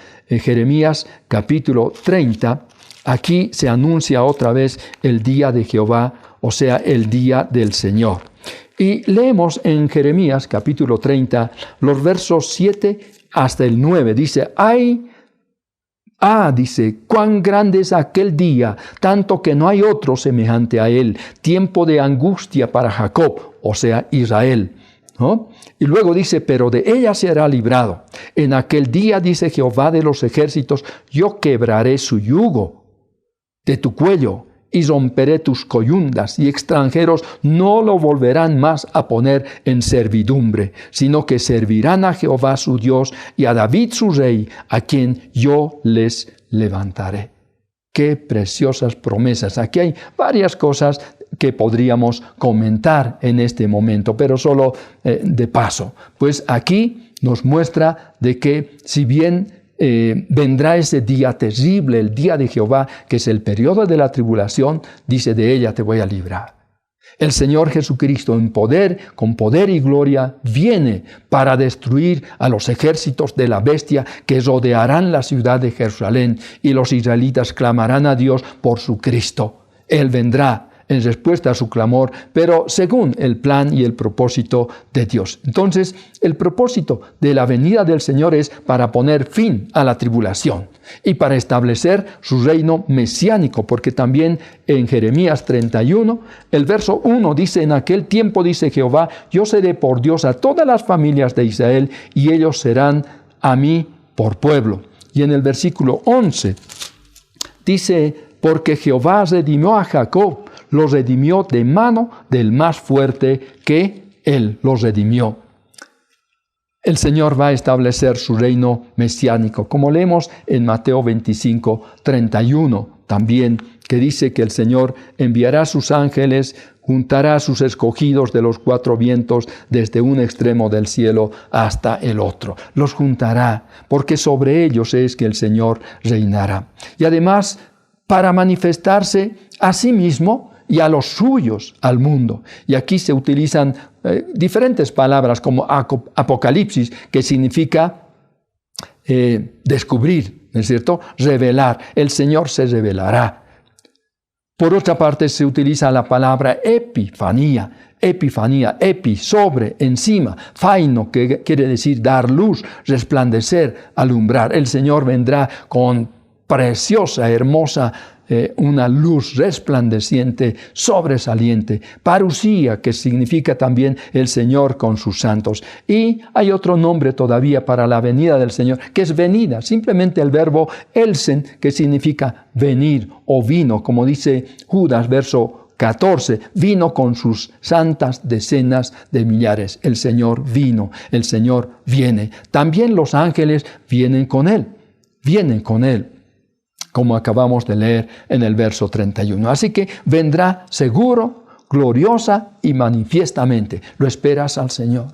aquí se anuncia otra vez el día de Jehová, o sea, el día del Señor. Y leemos en Jeremías capítulo 30 los versos 7 hasta el 9. Dice, dice, cuán grande es aquel día, tanto que no hay otro semejante a él, tiempo de angustia para Jacob, o sea, Israel, ¿no? Y luego dice, pero de ella será librado. En aquel día, dice Jehová de los ejércitos, yo quebraré su yugo de tu cuello y romperé tus coyundas, y extranjeros no lo volverán más a poner en servidumbre, sino que servirán a Jehová su Dios y a David su rey, a quien yo les levantaré. Qué preciosas promesas. Aquí hay varias cosas que podríamos comentar en este momento, pero solo de paso. Pues aquí nos muestra de que si bien vendrá ese día terrible, el día de Jehová, que es el periodo de la tribulación, dice, de ella te voy a librar. El Señor Jesucristo con poder y gloria, viene para destruir a los ejércitos de la bestia que rodearán la ciudad de Jerusalén, y los israelitas clamarán a Dios por su Cristo. Él vendrá en respuesta a su clamor, pero según el plan y el propósito de Dios. Entonces, el propósito de la venida del Señor es para poner fin a la tribulación y para establecer su reino mesiánico, porque también en Jeremías 31, el verso 1 dice, en aquel tiempo, dice Jehová, yo seré por Dios a todas las familias de Israel, y ellos serán a mí por pueblo. Y en el versículo 11 dice, porque Jehová redimió a Jacob, los redimió de mano del más fuerte que él los redimió. El Señor va a establecer su reino mesiánico, como leemos en Mateo 25, 31, también, que dice que el Señor enviará a sus ángeles, juntará a sus escogidos de los cuatro vientos desde un extremo del cielo hasta el otro. Los juntará, porque sobre ellos es que el Señor reinará. Y además, para manifestarse a sí mismo y a los suyos, al mundo. Y aquí se utilizan diferentes palabras como apocalipsis, que significa descubrir, ¿no es cierto? Revelar. El Señor se revelará. Por otra parte, se utiliza la palabra epifanía, epi, sobre, encima, faino, que quiere decir dar luz, resplandecer, alumbrar. El Señor vendrá con preciosa, hermosa, una luz resplandeciente, sobresaliente. Parusía, que significa también el Señor con sus santos. Y hay otro nombre todavía para la venida del Señor, que es venida, simplemente el verbo elsen, que significa venir o vino, como dice Judas, verso 14, vino con sus santas decenas de millares. El Señor vino, el Señor viene. También los ángeles vienen con Él, como acabamos de leer en el verso 31. Así que vendrá seguro, gloriosa y manifiestamente. ¿Lo esperas al Señor?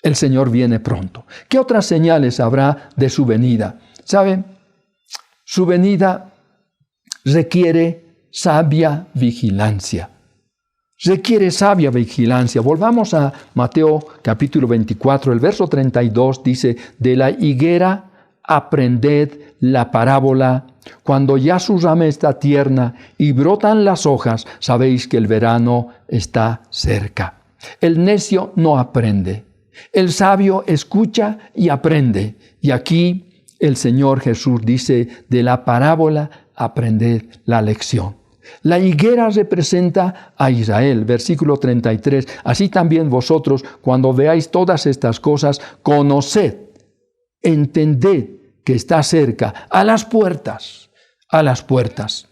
El Señor viene pronto. ¿Qué otras señales habrá de su venida? ¿Saben? Su venida requiere sabia vigilancia. Volvamos a Mateo capítulo 24, el verso 32 dice, de la higuera aprended la parábola. Cuando ya su rama está tierna y brotan las hojas, sabéis que el verano está cerca. El necio no aprende. El sabio escucha y aprende. Y aquí el Señor Jesús dice de la parábola, aprended la lección. La higuera representa a Israel, versículo 33. Así también vosotros, cuando veáis todas estas cosas, conoced, entended que está cerca, a las puertas, a las puertas.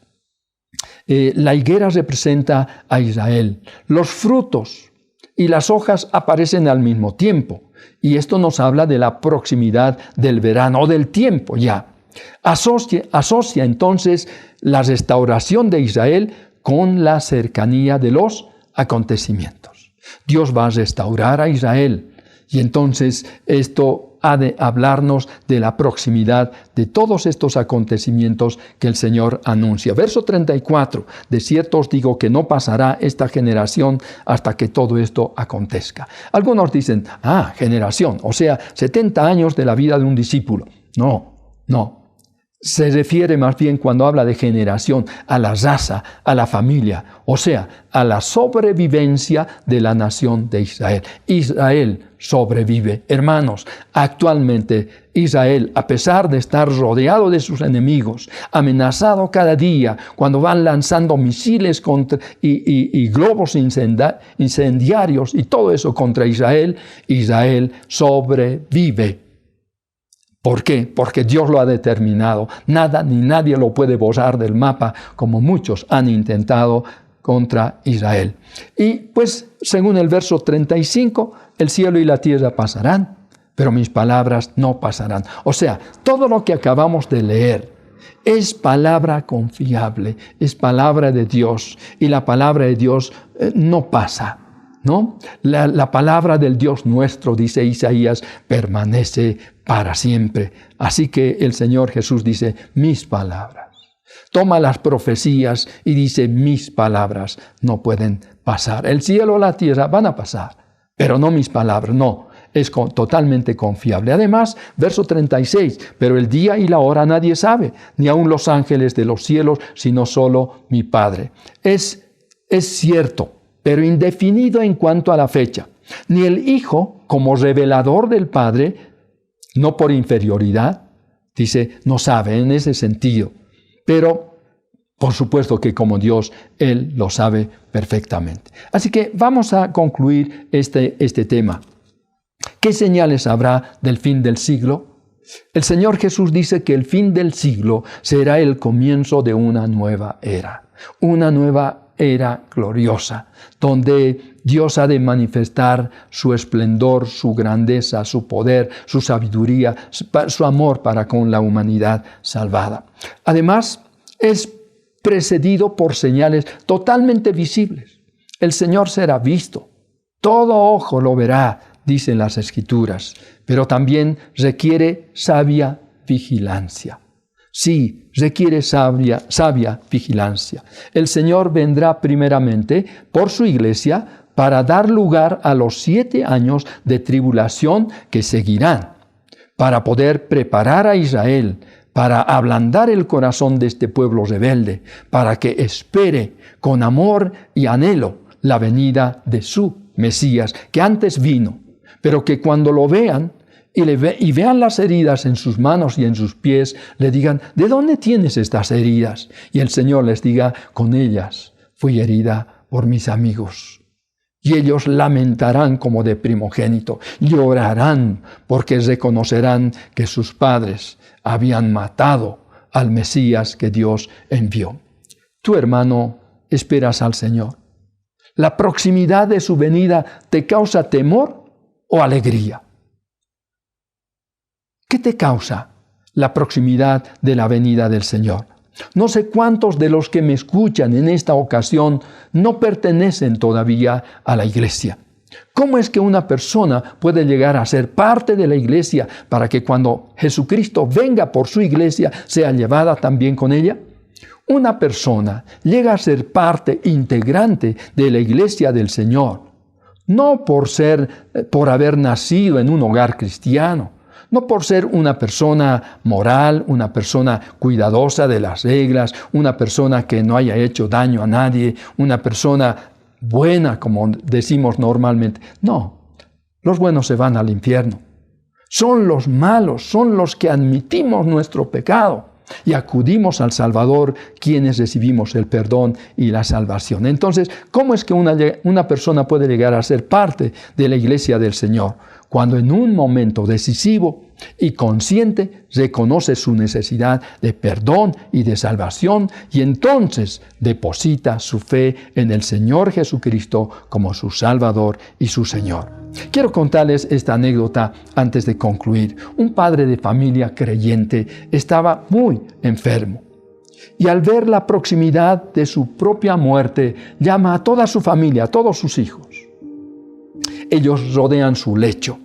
La higuera representa a Israel. Los frutos y las hojas aparecen al mismo tiempo. Y esto nos habla de la proximidad del verano o del tiempo ya. Asocia entonces la restauración de Israel con la cercanía de los acontecimientos. Dios va a restaurar a Israel y entonces esto ha de hablarnos de la proximidad de todos estos acontecimientos que el Señor anuncia. Verso 34, de cierto os digo que no pasará esta generación hasta que todo esto acontezca. Algunos dicen, generación, o sea, 70 años de la vida de un discípulo. No. Se refiere más bien cuando habla de generación a la raza, a la familia, o sea, a la sobrevivencia de la nación de Israel. Israel sobrevive. Hermanos, actualmente Israel, a pesar de estar rodeado de sus enemigos, amenazado cada día, cuando van lanzando misiles y globos incendiarios y todo eso contra Israel, Israel sobrevive. ¿Por qué? Porque Dios lo ha determinado. Nada ni nadie lo puede borrar del mapa, como muchos han intentado contra Israel. Y pues, según el verso 35, el cielo y la tierra pasarán, pero mis palabras no pasarán. O sea, todo lo que acabamos de leer es palabra confiable, es palabra de Dios, y la palabra de Dios no pasa, ¿no? La palabra del Dios nuestro, dice Isaías, permanece para siempre. Así que el Señor Jesús dice, mis palabras. Toma las profecías y dice, mis palabras no pueden pasar. El cielo o la tierra van a pasar, pero no mis palabras, no. Es totalmente confiable. Además, verso 36, pero el día y la hora nadie sabe, ni aun los ángeles de los cielos, sino solo mi Padre. Es cierto, pero indefinido en cuanto a la fecha. Ni el Hijo, como revelador del Padre, no por inferioridad, dice, no sabe en ese sentido. Pero, por supuesto que como Dios, Él lo sabe perfectamente. Así que vamos a concluir este tema. ¿Qué señales habrá del fin del siglo? El Señor Jesús dice que el fin del siglo será el comienzo de una nueva era. Una nueva era gloriosa, donde Dios ha de manifestar su esplendor, su grandeza, su poder, su sabiduría, su amor para con la humanidad salvada. Además, es precedido por señales totalmente visibles. El Señor será visto, todo ojo lo verá, dicen las Escrituras, pero también requiere sabia vigilancia. Sí, requiere sabia vigilancia. El Señor vendrá primeramente por su iglesia para dar lugar a los 7 años de tribulación que seguirán, para poder preparar a Israel, para ablandar el corazón de este pueblo rebelde, para que espere con amor y anhelo la venida de su Mesías, que antes vino, pero que cuando lo vean, y vean las heridas en sus manos y en sus pies, le digan, ¿de dónde tienes estas heridas? Y el Señor les diga, con ellas fui herida por mis amigos. Y ellos lamentarán como de primogénito, llorarán porque reconocerán que sus padres habían matado al Mesías que Dios envió. Tu hermano, esperas al Señor. ¿La proximidad de su venida te causa temor o alegría? ¿Qué te causa la proximidad de la venida del Señor? No sé cuántos de los que me escuchan en esta ocasión no pertenecen todavía a la iglesia. ¿Cómo es que una persona puede llegar a ser parte de la iglesia para que cuando Jesucristo venga por su iglesia sea llevada también con ella? Una persona llega a ser parte integrante de la iglesia del Señor, no por haber nacido en un hogar cristiano, no por ser una persona moral, una persona cuidadosa de las reglas, una persona que no haya hecho daño a nadie, una persona buena, como decimos normalmente. No, Los buenos se van al infierno. Son los malos, son los que admitimos nuestro pecado y acudimos al Salvador, quienes recibimos el perdón y la salvación. Entonces, ¿cómo es que una persona puede llegar a ser parte de la iglesia del Señor? Cuando en un momento decisivo y consciente reconoce su necesidad de perdón y de salvación, y entonces deposita su fe en el Señor Jesucristo como su Salvador y su Señor. Quiero contarles esta anécdota antes de concluir. Un padre de familia creyente estaba muy enfermo y al ver la proximidad de su propia muerte, llama a toda su familia, a todos sus hijos. Ellos rodean su lecho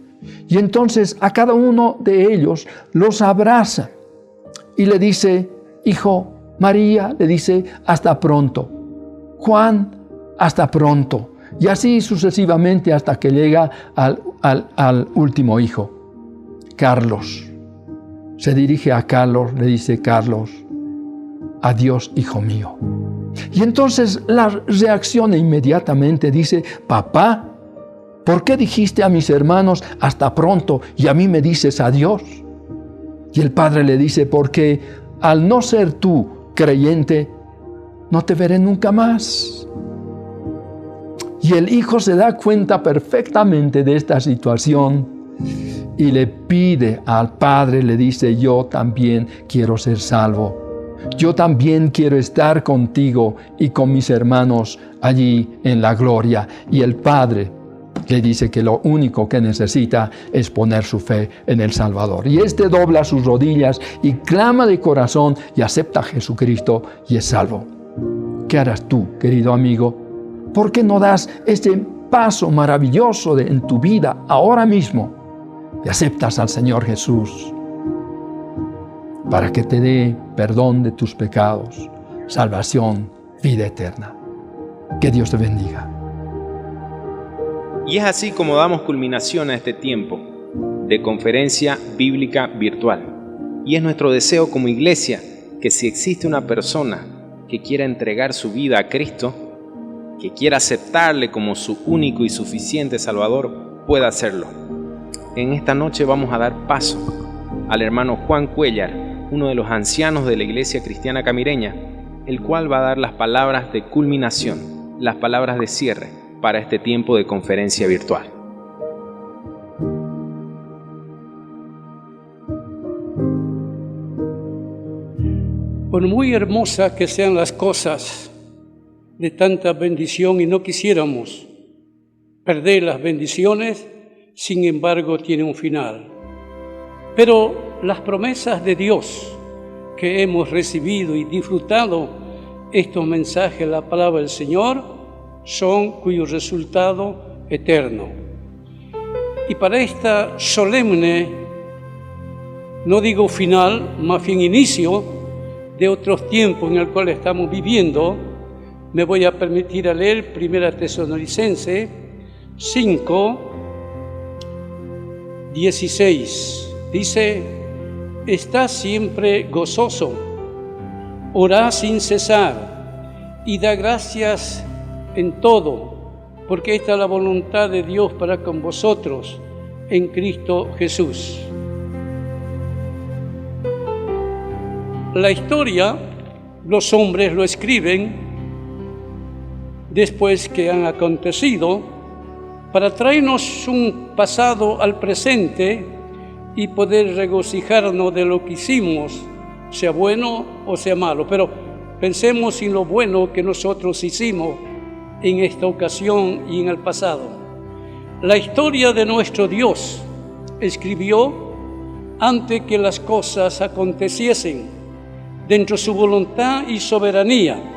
y entonces a cada uno de ellos los abraza y le dice: hijo, María, le dice, hasta pronto. Juan, hasta pronto. Y así sucesivamente hasta que llega al último hijo, Carlos. Se dirige a Carlos, le dice: Carlos, adiós, hijo mío. Y entonces la reacciona inmediatamente, dice: papá, ¿por qué dijiste a mis hermanos hasta pronto y a mí me dices adiós? Y el padre le dice: porque al no ser tú creyente, no te veré nunca más. Y el hijo se da cuenta perfectamente de esta situación y le pide al padre, le dice: yo también quiero ser salvo. Yo también quiero estar contigo y con mis hermanos allí en la gloria. Y el padre le dice que lo único que necesita es poner su fe en el Salvador. Y este dobla sus rodillas y clama de corazón y acepta a Jesucristo y es salvo. ¿Qué harás tú, querido amigo? ¿Por qué no das este paso maravilloso en tu vida ahora mismo y aceptas al Señor Jesús para que te dé perdón de tus pecados, salvación, vida eterna? Que Dios te bendiga. Y es así como damos culminación a este tiempo de conferencia bíblica virtual. Y es nuestro deseo como iglesia que si existe una persona que quiera entregar su vida a Cristo, que quiera aceptarle como su único y suficiente Salvador, pueda hacerlo. En esta noche vamos a dar paso al hermano Juan Cuellar, uno de los ancianos de la Iglesia Cristiana Camireña, el cual va a dar las palabras de culminación, las palabras de cierre para este tiempo de conferencia virtual. Por muy hermosas que sean las cosas de tanta bendición y no quisiéramos perder las bendiciones, sin embargo tiene un final. Pero las promesas de Dios que hemos recibido y disfrutado estos mensajes, la palabra del Señor, son cuyo resultado eterno. Y para esta solemne, no digo final, más bien inicio de otros tiempos en el cual estamos viviendo, me voy a permitir leer 1 Tesalonicenses 5, 16. Dice: está siempre gozoso, orad sin cesar y da gracias en todo, porque esta es la voluntad de Dios para con vosotros en Cristo Jesús. La historia, los hombres lo escriben después que han acontecido, para traernos un pasado al presente y poder regocijarnos de lo que hicimos, sea bueno o sea malo. Pero pensemos en lo bueno que nosotros hicimos en esta ocasión y en el pasado. La historia de nuestro Dios escribió antes que las cosas aconteciesen, dentro de su voluntad y soberanía,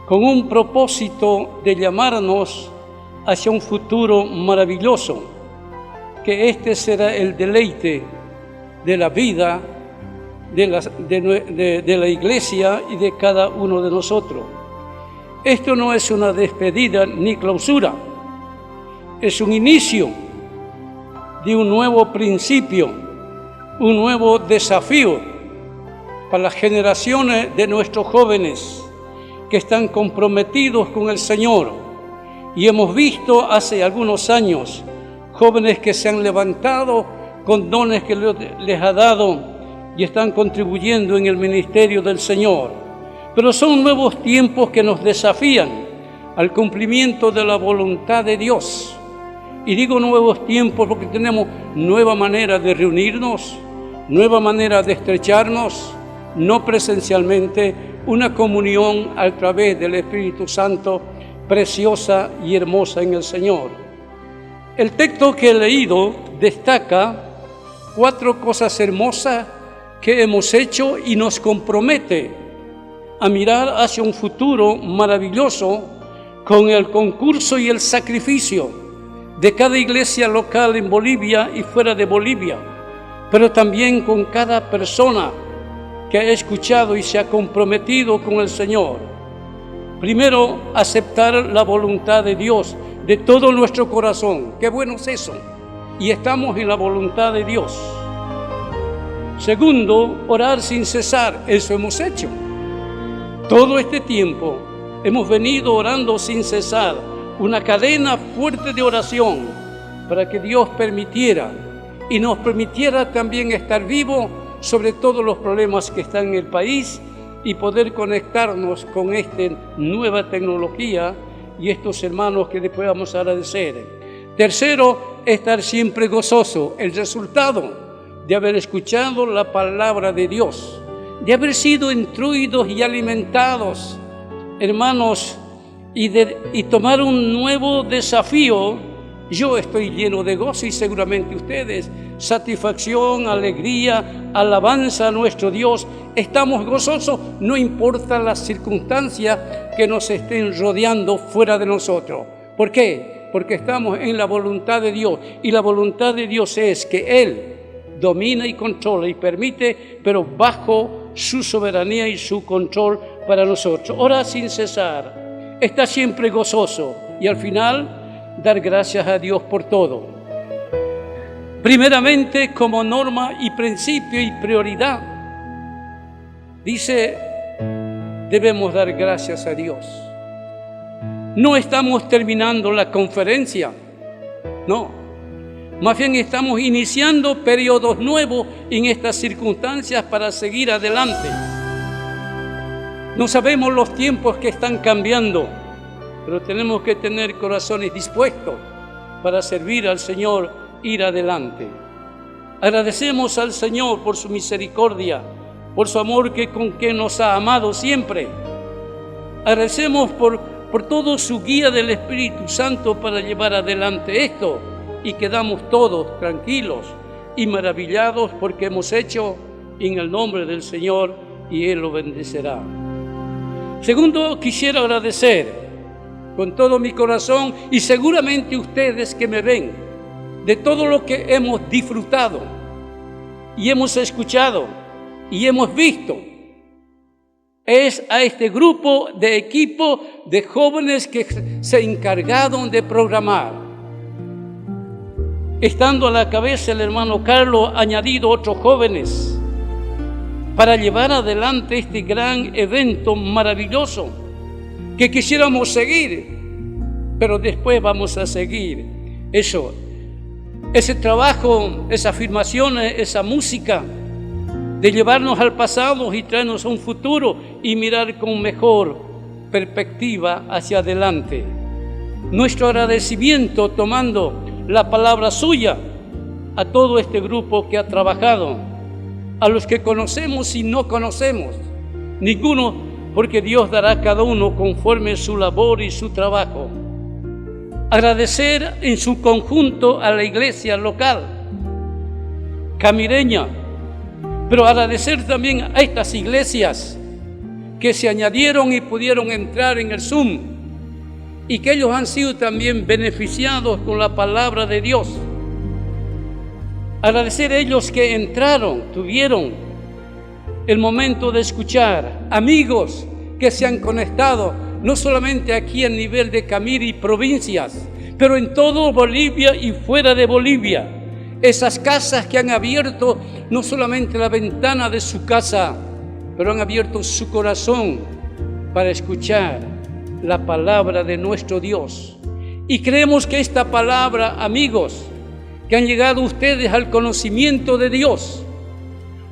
con un propósito de llamarnos hacia un futuro maravilloso, que este será el deleite de la vida de la iglesia y de cada uno de nosotros. Esto no es una despedida ni clausura, es un inicio de un nuevo principio, un nuevo desafío para las generaciones de nuestros jóvenes que están comprometidos con el Señor. Y hemos visto hace algunos años jóvenes que se han levantado con dones que les ha dado y están contribuyendo en el ministerio del Señor. Pero son nuevos tiempos que nos desafían al cumplimiento de la voluntad de Dios. Y digo nuevos tiempos porque tenemos nueva manera de reunirnos, nueva manera de estrecharnos, no presencialmente, una comunión a través del Espíritu Santo, preciosa y hermosa en el Señor. El texto que he leído destaca 4 cosas hermosas que hemos hecho y nos compromete a mirar hacia un futuro maravilloso con el concurso y el sacrificio de cada iglesia local en Bolivia y fuera de Bolivia, pero también con cada persona que ha escuchado y se ha comprometido con el Señor. Primero, aceptar la voluntad de Dios de todo nuestro corazón. Qué bueno es eso. Y estamos en la voluntad de Dios. Segundo, orar sin cesar. Eso hemos hecho. Todo este tiempo hemos venido orando sin cesar. Una cadena fuerte de oración para que Dios permitiera y nos permitiera también estar vivos sobre todos los problemas que están en el país y poder conectarnos con esta nueva tecnología y estos hermanos que después vamos a agradecer. Tercero, estar siempre gozoso. El resultado de haber escuchado la palabra de Dios, de haber sido instruidos y alimentados, hermanos, y tomar un nuevo desafío. Yo estoy lleno de gozo y seguramente ustedes, satisfacción, alegría, alabanza a nuestro Dios. Estamos gozosos, no importa las circunstancias que nos estén rodeando fuera de nosotros. ¿Por qué? Porque estamos en la voluntad de Dios, y la voluntad de Dios es que Él domina y controla y permite, pero bajo su soberanía y su control para nosotros. Ora sin cesar, está siempre gozoso y al final dar gracias a Dios por todo. Primeramente, como norma y principio y prioridad, dice, debemos dar gracias a Dios. No estamos terminando la conferencia, no. Más bien estamos iniciando periodos nuevos en estas circunstancias para seguir adelante. No sabemos los tiempos que están cambiando, pero tenemos que tener corazones dispuestos para servir al Señor, ir adelante. Agradecemos al Señor por su misericordia, por su amor con que nos ha amado siempre. Agradecemos por todo su guía del Espíritu Santo para llevar adelante esto, y quedamos todos tranquilos y maravillados porque hemos hecho en el nombre del Señor y Él lo bendecirá. Segundo, quisiera agradecer con todo mi corazón, y seguramente ustedes que me ven, de todo lo que hemos disfrutado y hemos escuchado y hemos visto, es a este grupo de equipo de jóvenes que se encargaron de programar. Estando a la cabeza el hermano Carlos, ha añadido otros jóvenes para llevar adelante este gran evento maravilloso que quisiéramos seguir, pero después vamos a seguir eso, ese trabajo, esas afirmaciones, esa música de llevarnos al pasado y traernos a un futuro y mirar con mejor perspectiva hacia adelante. Nuestro agradecimiento tomando la palabra suya a todo este grupo que ha trabajado, a los que conocemos y no conocemos, ninguno, porque Dios dará a cada uno conforme su labor y su trabajo. Agradecer en su conjunto a la iglesia local, camireña, pero agradecer también a estas iglesias que se añadieron y pudieron entrar en el Zoom, y que ellos han sido también beneficiados con la palabra de Dios. Agradecer a ellos que entraron, tuvieron el momento de escuchar, amigos que se han conectado, no solamente aquí a nivel de Camiri y provincias, pero en todo Bolivia y fuera de Bolivia. Esas casas que han abierto no solamente la ventana de su casa, pero han abierto su corazón para escuchar la palabra de nuestro Dios. Y creemos que esta palabra, amigos, que han llegado ustedes al conocimiento de Dios.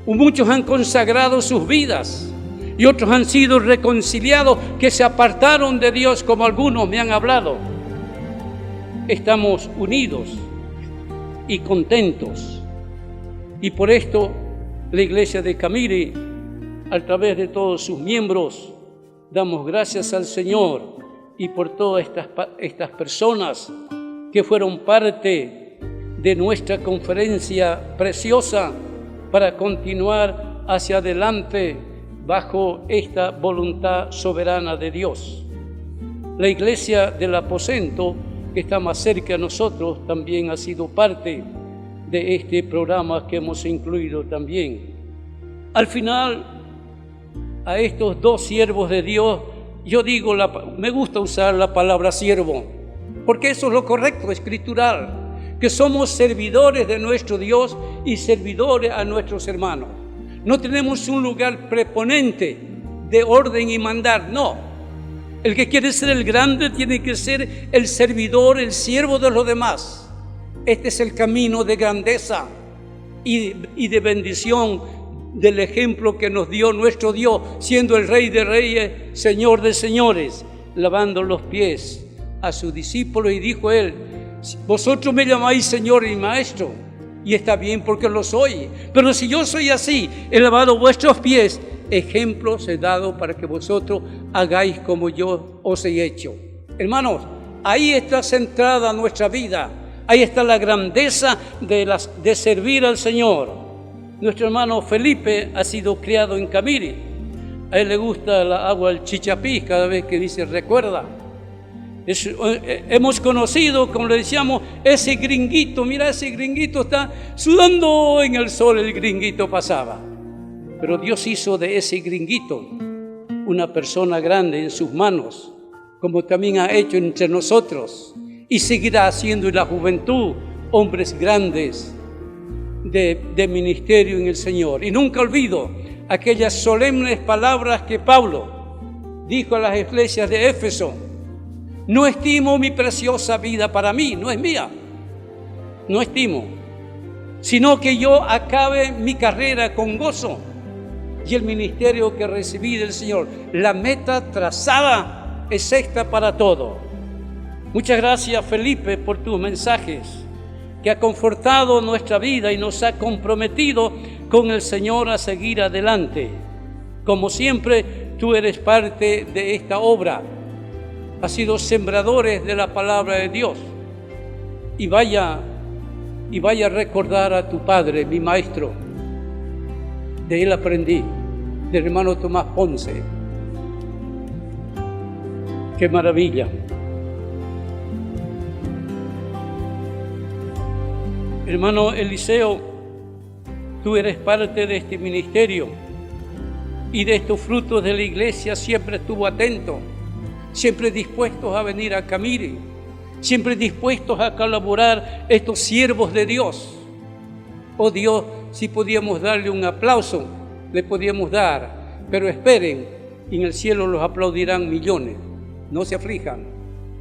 Muchos han consagrado sus vidas y otros han sido reconciliados, que se apartaron de Dios, como algunos me han hablado. Estamos unidos y contentos, y por esto la Iglesia de Camiri, a través de todos sus miembros, damos gracias al Señor y por todas estas personas que fueron parte de nuestra conferencia preciosa para continuar hacia adelante bajo esta voluntad soberana de Dios. La Iglesia del Aposento, que está más cerca de nosotros, también ha sido parte de este programa que hemos incluido también. Al final, a estos dos siervos de Dios, yo digo, me gusta usar la palabra siervo, porque eso es lo correcto, escritural, que somos servidores de nuestro Dios y servidores a nuestros hermanos. No tenemos un lugar preponente de orden y mandar, no. El que quiere ser el grande tiene que ser el servidor, el siervo de los demás. Este es el camino de grandeza y de bendición del ejemplo que nos dio nuestro Dios, siendo el Rey de Reyes, Señor de Señores, lavando los pies a sus discípulos, y dijo él: vosotros me llamáis Señor y Maestro, y está bien porque lo soy, pero si yo soy así, he lavado vuestros pies, ejemplos he dado para que vosotros hagáis como yo os he hecho. Hermanos, ahí está centrada nuestra vida, ahí está la grandeza de servir al Señor. Nuestro hermano Felipe ha sido criado en Camiri. A él le gusta la agua del chichapí cada vez que dice recuerda. Hemos conocido, como le decíamos, ese gringuito. Mira, ese gringuito está sudando en el sol, el gringuito pasaba. Pero Dios hizo de ese gringuito una persona grande en sus manos, como también ha hecho entre nosotros, y seguirá haciendo en la juventud hombres grandes de ministerio en el Señor. Y nunca olvido aquellas solemnes palabras que Pablo dijo a las iglesias de Éfeso: no estimo mi preciosa vida para mí, no es mía, no estimo, sino que yo acabe mi carrera con gozo y el ministerio que recibí del Señor. La meta trazada es esta para todo. Muchas gracias, Felipe, por tus mensajes, que ha confortado nuestra vida y nos ha comprometido con el Señor a seguir adelante. Como siempre, tú eres parte de esta obra. Has sido sembradores de la palabra de Dios. Y vaya a recordar a tu padre, mi maestro. De él aprendí, del hermano Tomás Ponce. ¡Qué maravilla! Hermano Eliseo, tú eres parte de este ministerio y de estos frutos de la iglesia. Siempre estuvo atento, siempre dispuestos a venir a Camiri, siempre dispuestos a colaborar estos siervos de Dios. Oh Dios, si podíamos darle un aplauso, le podíamos dar, pero esperen, en el cielo los aplaudirán millones. No se aflijan,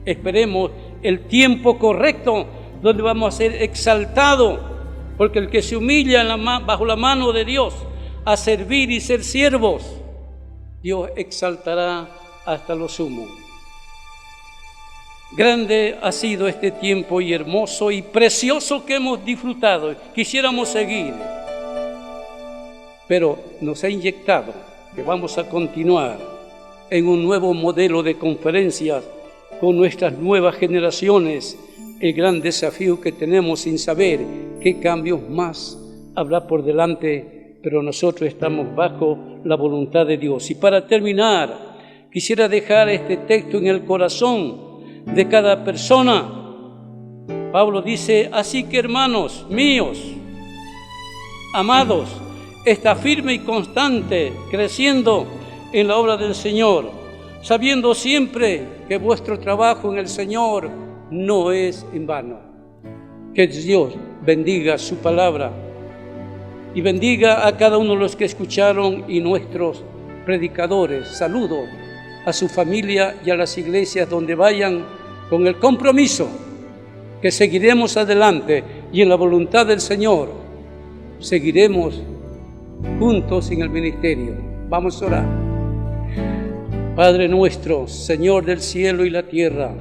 esperemos el tiempo correcto donde vamos a ser exaltados, porque el que se humilla bajo la mano de Dios a servir y ser siervos, Dios exaltará hasta lo sumo. Grande ha sido este tiempo y hermoso y precioso que hemos disfrutado. Quisiéramos seguir, pero nos ha inyectado que vamos a continuar en un nuevo modelo de conferencias con nuestras nuevas generaciones. El gran desafío que tenemos sin saber qué cambios más habrá por delante, pero nosotros estamos bajo la voluntad de Dios. Y para terminar, quisiera dejar este texto en el corazón de cada persona. Pablo dice: así que, hermanos míos, amados, está firme y constante, creciendo en la obra del Señor, sabiendo siempre que vuestro trabajo en el Señor no es en vano. Que Dios bendiga su palabra y bendiga a cada uno de los que escucharon y nuestros predicadores. Saludo a su familia y a las iglesias donde vayan, con el compromiso que seguiremos adelante y en la voluntad del Señor seguiremos juntos en el ministerio. Vamos a orar. Padre nuestro, Señor del cielo y la tierra,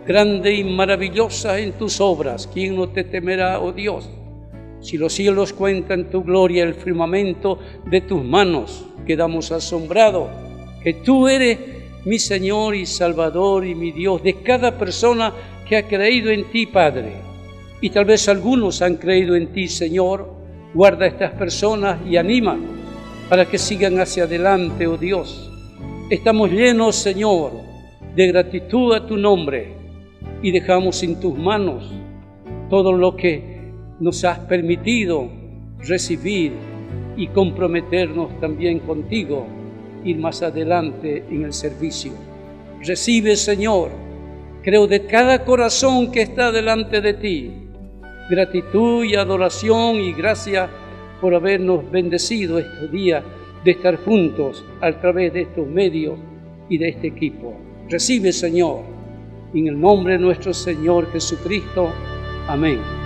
grande y maravillosa en tus obras, ¿quién no te temerá, oh Dios? Si los cielos cuentan tu gloria, el firmamento de tus manos, quedamos asombrados que tú eres mi Señor y Salvador y mi Dios, de cada persona que ha creído en ti, Padre. Y tal vez algunos han creído en ti, Señor. Guarda a estas personas y anima para que sigan hacia adelante, oh Dios. Estamos llenos, Señor, de gratitud a tu nombre y dejamos en tus manos todo lo que nos has permitido recibir y comprometernos también contigo, ir más adelante en el servicio. Recibe, Señor, creo de cada corazón que está delante de ti, gratitud y adoración y gracias por habernos bendecido estos días de estar juntos a través de estos medios y de este equipo. Recibe, Señor, en el nombre de nuestro Señor Jesucristo. Amén.